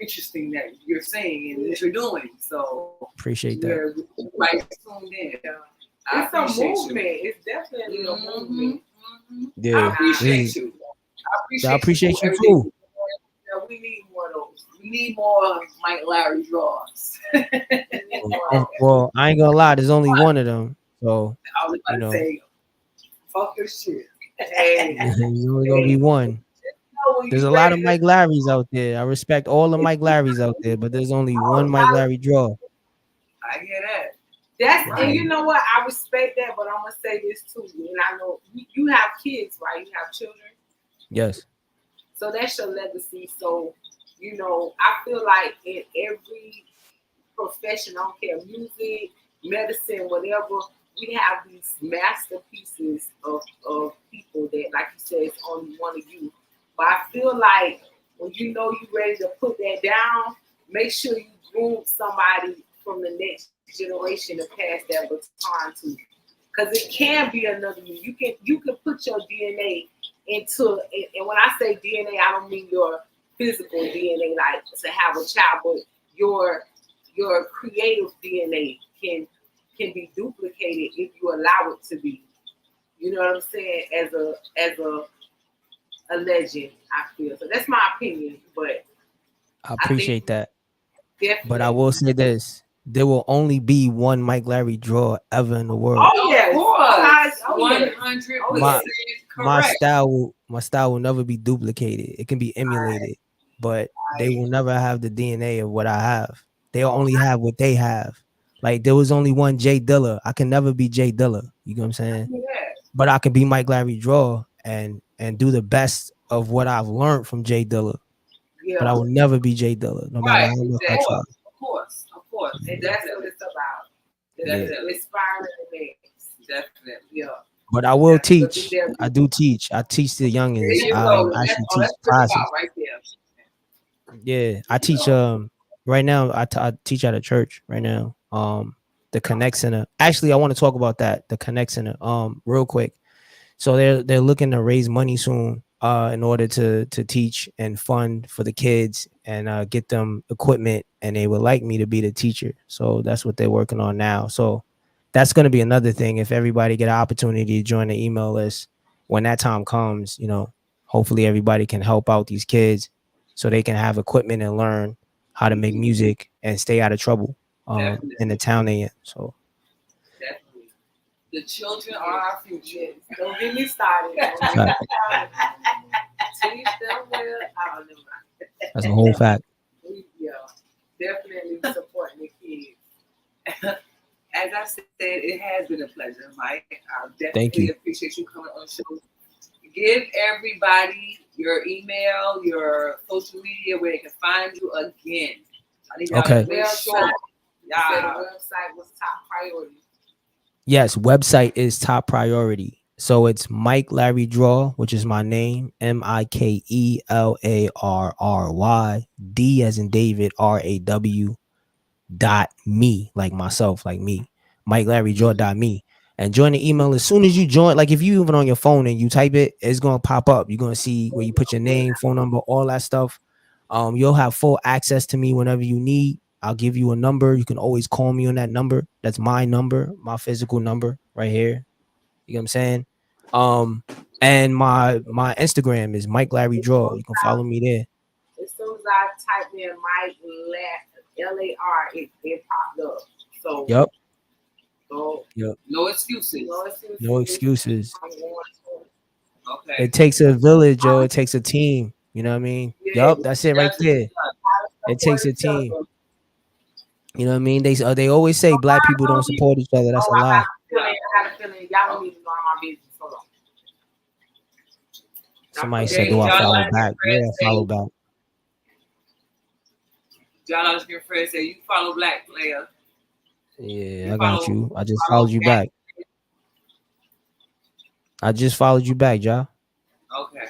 interesting that you're saying and what you're doing. So appreciate that. Right tuned in. It's a movement. It's definitely a movement. Yeah, I appreciate you. I appreciate you too. Yeah, we need more of those. We need more Mike Larry draws. Well, I ain't gonna lie. There's only one of them. So I was about to say, fuck your shit. Hey. There's only gonna be one. There's a lot of Mike Larrys out there. I respect all the Mike Larrys out there, but there's only one Mike Larry draw. I hear that. That's right. And you know what? I respect that, but I'm gonna say this too. And I know you have kids, right? You have children. Yes. So that's your legacy. So you know, I feel like in every profession, I don't care, music, medicine, whatever, we have these masterpieces of people that, like you said, it's only one of you. But I feel like when you know you're ready to put that down, make sure you groom somebody from the next generation to pass that baton to. Because it can be another you. You can put your DNA into, and when I say DNA, I don't mean your physical DNA, like to have a child, but your creative DNA can be duplicated if you allow it to be. You know what I'm saying? As a legend, I feel. So that's my opinion, but I appreciate that. Definitely. But I will say this. There will only be one Mike Larry draw ever in the world. Oh yeah, 100%. My style will never be duplicated. It can be emulated, but they will never have the DNA of what I have. They'll only have what they have. Like there was only one Jay Dilla. I can never be Jay Dilla. You know what I'm saying? Yeah. But I can be Mike Larry draw and do the best of what I've learned from Jay Dilla. Yeah. But I will never be Jay Dilla, no matter how much I try. Of course. And that's what it's about. Definitely. Inspiring the next. Definitely. Yeah. But I will teach. I do teach. I teach the youngins. I actually teach classes. Right there. Yeah, I teach right now I teach at a church right now. The Connect Center. Actually, I want to talk about that. The Connect Center. Real quick. So they're looking to raise money soon. In order to teach and fund for the kids and get them equipment, and they would like me to be the teacher. So that's what they're working on now. So that's going to be another thing. If everybody get an opportunity to join the email list when that time comes, you know, hopefully everybody can help out these kids so they can have equipment and learn how to make music and stay out of trouble in the town they in. So Definitely. The children are our future. Don't get me started. Fact. Teach them well. I don't know. That's a whole fact. Yeah, definitely supporting the kids. As I said, it has been a pleasure, Mike. I Thank definitely you. appreciate you coming on the show. Give everybody your email, your social media, where they can find you again. I need y'all Okay. to make sure. Said Yeah. the website was top priority. Yes, website is top priority. So it's Mike Larry Draw, which is my name, MikeLarry, D as in David, RAW.me, like myself, like me, MikeLarryDraw.me. And join the email as soon as you join. Like if you even on your phone and you type it, it's gonna pop up. You're gonna see where you put your name, phone number, all that stuff. You'll have full access to me whenever you need. I'll give you a number. You can always call me on that number. That's my number, my physical number right here. You know what I'm saying? And my Instagram is Mike Larry Draw. You can follow me there. As soon as I typed in Mike LAR, it popped up. So Yep. So No excuses. No excuses. I'm going to. Okay. It takes a village, yo. It takes a team. You know what I mean? Yeah, Yup, that's it right there. It takes a team. You know what I mean? They always say black people don't support each other. That's a lie. I got a feeling y'all don't need to know my business. Hold on. Somebody said, "Do I follow back?" Yeah, I follow back. John Oscar, your friend said you follow Black Player. Yeah, I got you. I just followed you back. I just followed you back, y'all. Okay.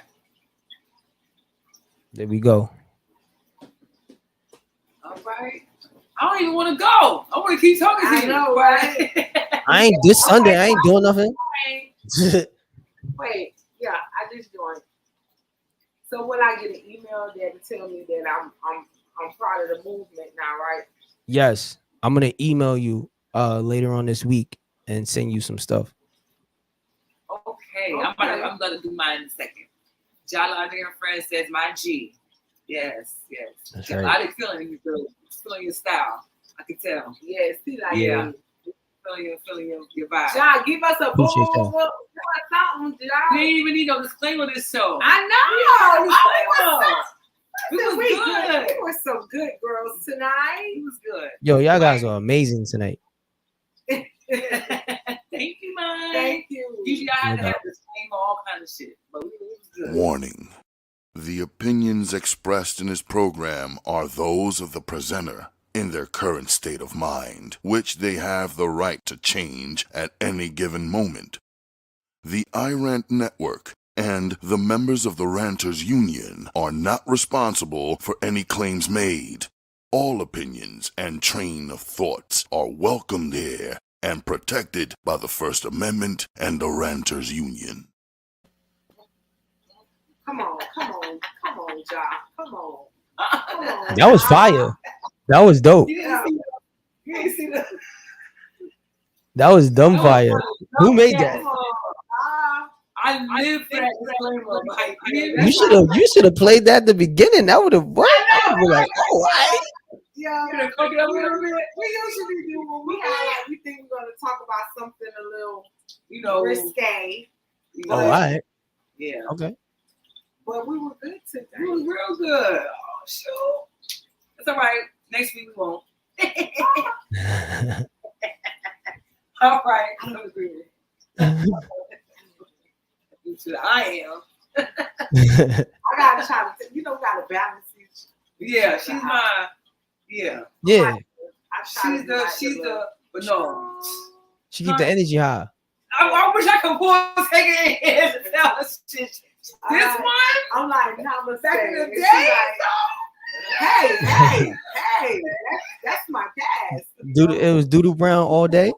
There we go. All right. I don't even want to go. I want to keep talking to you. I know, right? I ain't this Sunday. I ain't doing nothing. Wait, yeah, I just joined. So will I get an email that will tell me that I'm part of the movement now, right? Yes, I'm gonna email you later on this week and send you some stuff. Okay. I'm gonna do mine in a second. Jala and your friend says my G. Yes. That's I right. didn't feeling you, girl. Feeling your style. I can tell. Yes, see like Yeah. Feeling your vibe. John, give us a boom, Appreciate something, John. We ain't even need no disclaimer this show. I know. We was good. We were some good girls tonight. It was good. Yo, y'all guys are amazing tonight. Thank you, man. Thank you. Usually I had to have disclaimer, all kind of shit, but it was good. Warning. The opinions expressed in this program are those of the presenter in their current state of mind, which they have the right to change at any given moment. The iRant Network and the members of the Ranters Union are not responsible for any claims made. All opinions and train of thoughts are welcomed here and protected by the First Amendment and the Ranters Union. Come on, John. Come on. That was fire. That was dope. You didn't see the That was dumb fire. Who made that? I live for that disclaimer. Like, You should have played that at the beginning. That would have what? I would be like, oh, all right. Yeah, you cook it up a little bit. we usually do when we we think we're gonna talk about something a little, risque. Oh, all right. Yeah. Okay. But we were good today. We was real good. Oh shoot. It's all right. Next week we won't. All right. I don't agree with it. I am. I gotta try to, gotta balance it. Yeah, she's my. Yeah. Yeah. She's the. But no. She keep the energy high. I wish I could pull take it in and tell us shit. This one? I'm like, namaste. Back in the day? Like, hey. It was Doodle Brown all day.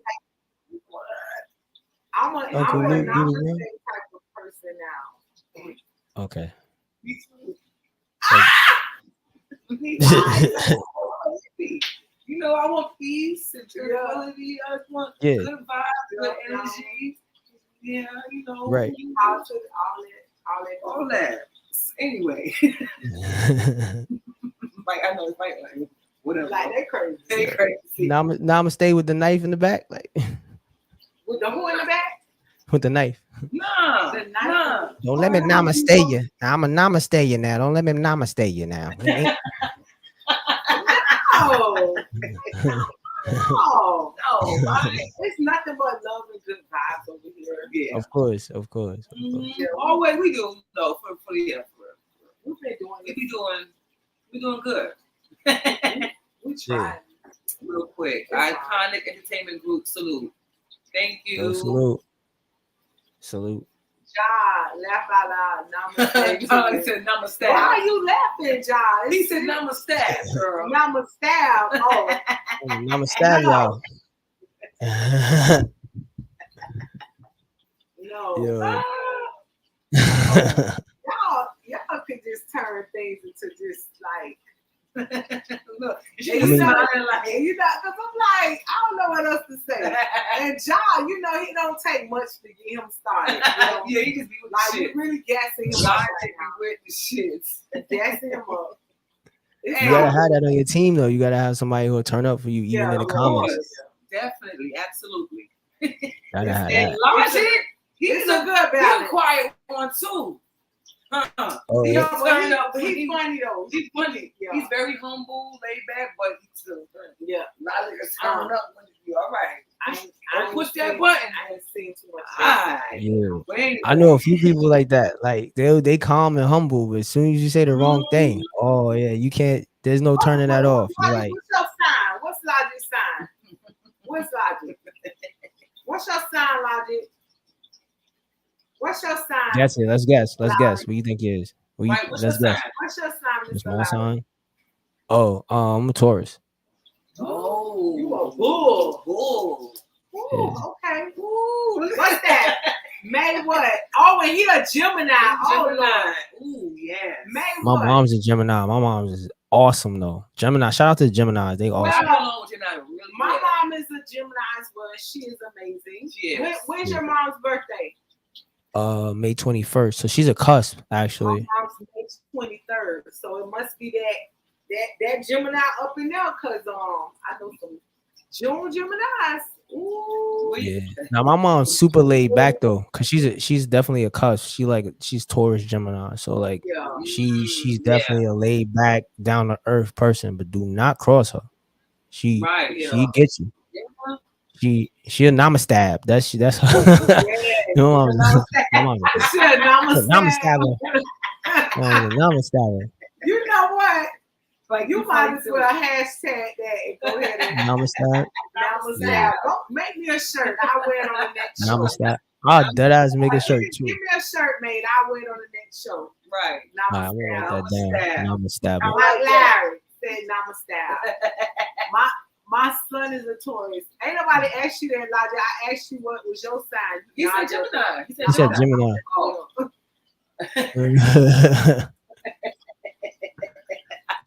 I'm a Uncle Luke, Doodle Brown. type of person now. Okay. You know, I want peace and tranquility. I just want Yeah. good vibes, good energy. Yeah, you know. Right. All that. Anyway. Like, I know it's like whatever. Like, they crazy. They crazy. Now I'ma stay with the knife in the back, like With the who in the back? with the knife. Nah. Don't let me namaste you. Now I'm a namaste you now. Don't let me namaste you now. Oh. No. It's nothing but love and good vibes over here. Yeah. Of course. Mm-hmm. Always we do though for the We've been doing it. We're doing good. We tried. Real quick. Iconic Entertainment Group, salute. Thank you. Yo, salute. Ja, laugh out loud. Namaste. He said namaste. Why are you laughing, Ja? He said namaste, girl. Namaste. Oh. Namaste, y'all. No. Yo. Y'all could just turn things into just like look, she's smiling like, you know, because I'm like, I don't know what else to say. And John, you know, he don't take much to get him started. You know? Yeah, he just be with like, the shit. We really gassing him up. With the shits. Gassing him up. You gotta have that on your team, though. You gotta have somebody who'll turn up for you, even in the comments. Definitely, absolutely. Gotta have and that. Logic, he's a good balance. He's a quiet one too. Oh, He's yeah. funny though. He's funny though. He's funny. Yeah. He's very humble, laid back, but he's still funny. Yeah. Logic is turning up when you all right. Don't push that button. I ain't seen too much. Yeah. I know a few people like that. Like they calm and humble, but as soon as you say the wrong thing, oh yeah, you can't. There's no turning that off. You're like, what's your sign? What's Logic's sign? What's Logic? What's your sign, Logic? What's your sign? guess it. Let's guess. What do you think it is? What's let's your guess. sign? What's your sign, What's Mr. my sign? Oh, I'm a Taurus. Oh, you a bull. Ooh, okay. Ooh, what's that? May what? Oh, and he a Gemini. Oh, Lord. Ooh, yeah. May My what? mom's a Gemini. My mom's is awesome though. Gemini. Shout out to the Gemini. They awesome. My mom is a Gemini as well. She is amazing. When's your mom's birthday? May 21st. So she's a cusp, actually. My mom's May 23rd. So it must be that Gemini up in there, cause I know some June Geminis. Ooh. Yeah. Now my mom's super laid back though, cause she's definitely a cusp. She's Taurus Gemini. So like she's definitely a laid back, down to earth person. But do not cross her. She gets you. She a namastab. That's her. No, namastabber. Namastabber. You know what? Like you might as well hashtag that and go ahead and namastab. Namaste. Yeah. Make me a shirt. I wear it on the next show. Namastab. I'll dead ass make a shirt too. Give me a shirt made. I wear it on the next show. Right. All right, I'm gonna write that down. Namastab. Like Larry said, namaste. My son is a Taurus. Ain't nobody asked you that, Elijah. I asked you what was your sign. He said Gemini. He said Gemini. Oh.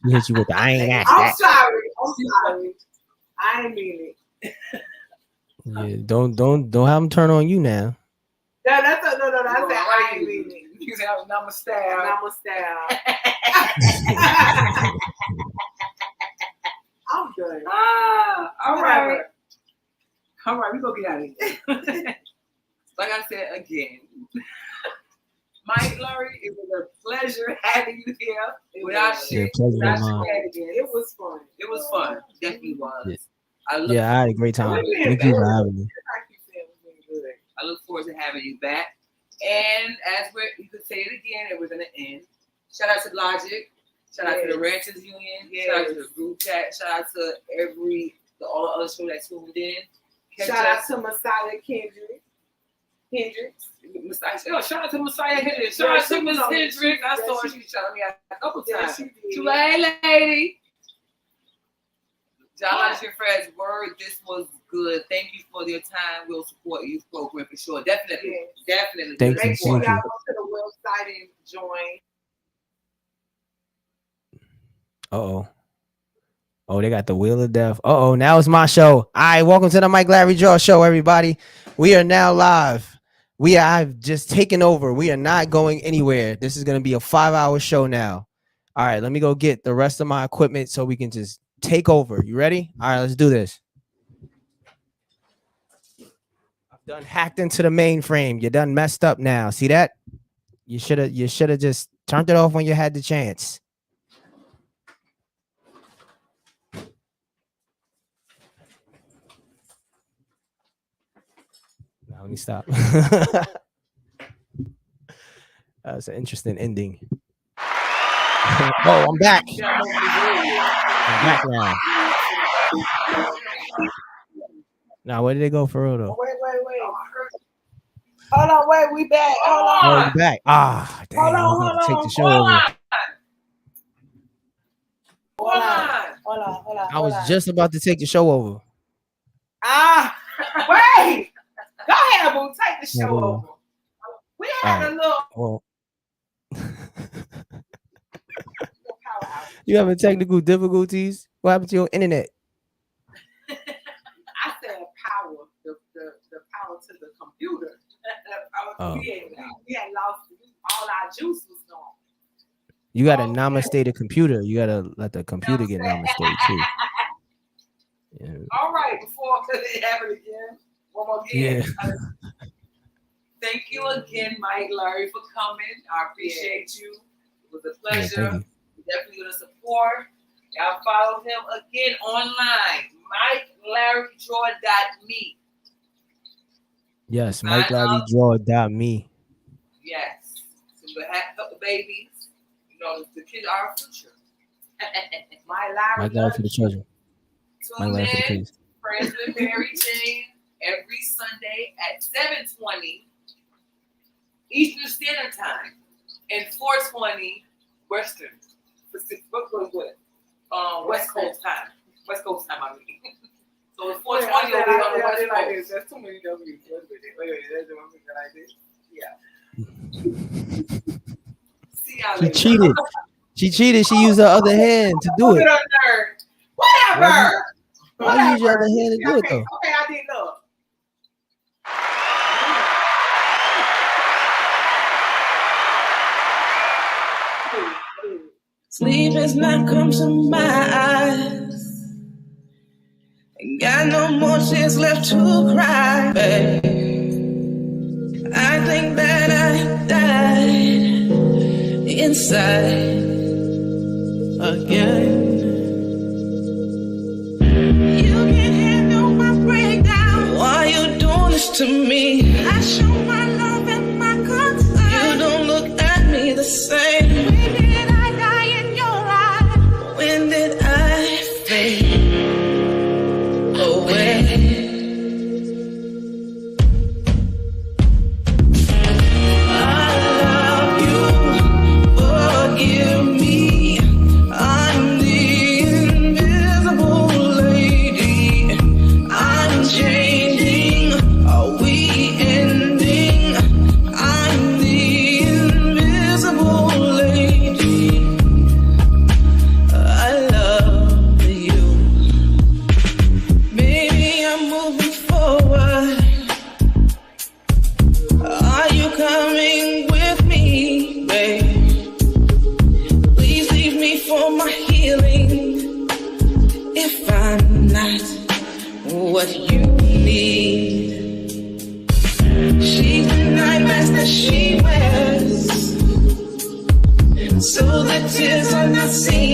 He hit you with the I ain't asked I'm that. sorry. I ain't mean it. Yeah, don't have him turn on you now. No, that's I ain't mean it. You said namaste. I'm good. All right. We gonna get out of here. Like I said again, Mike Laurie, it was a pleasure having you here. Without shit, pleasure it was fun. It was fun. Definitely was. Yeah, I had a great time. Thank you for having me. I look forward to having you back. And as you could say it again, and we're gonna end. Shout out to Logic. Shout out to the Ranchers Union. Shout out to the group chat. Shout out to all the other shows that tuned in. Shout out to Messiah Hendricks. Shout out to Messiah Hendricks. Shout out to Miss Hendricks. I saw her. She shouted me out a couple times. Hey, lady. John Fred's word. This was good. Thank you for your time. We'll support youth program for sure. Definitely. Definitely. Thank you. Make sure y'all go to the website and join. Oh, they got the Wheel of Death. Now it's my show. All right, welcome to the Mike Larry Draw Show, everybody. We are now live. I've just taken over. We are not going anywhere. This is going to be a 5-hour show now. All right, let me go get the rest of my equipment so we can just take over. You ready? All right, let's do this. I've done hacked into the mainframe. You done messed up now. See that? You should have just turned it off when you had the chance. Now let me stop. That's an interesting ending. I'm back. I'm back now. Now, where did they go for real though? Wait. Hold on, wait, we back. Hold on. Oh, we back. Ah, damn. Hold on. Take the show over. Hold on. I was just about to take the show over. Wait. Go ahead, boo. Take the show over. We had a little. You having technical difficulties? What happened to your internet? I said power. The power to the computer. We had lost all our juice was gone. You got to namaste the computer. You got to let the computer get namaste too. Yeah. All right, before it happen again. One more again. Yeah. Thank you again, Mike Larry, for coming. I appreciate you. It was a pleasure. Yeah, We're definitely going to support. Y'all follow him again online. MikeLarryDraw.me. Yes, MikeLarryDraw.me. Yes. So we help the babies. You know, the kids are our future. Mike Larry for the children. Tune in, Friends with Mary Jane, every Sunday at 7:20 Eastern Standard Time and 4:20 Western. West Coast time. West Coast time, I mean. So it's 4:20 over on the West Coast. There's too many W's. Wait, there's one thing like this. Yeah. See y'all later. She cheated. She cheated. She used her other hand to do it. Whatever. Why use your other hand to do it though? Okay, I did look. Sleep has not come to my eyes. Ain't got no more tears left to cry, babe. I think that I died inside again. You can't handle my breakdown. Why you doing this to me? I show my love and my concern. You don't look at me the same. When did I die in your life? When did I fade away? What you need. She's the nightmares that she wears, so the tears are not seen.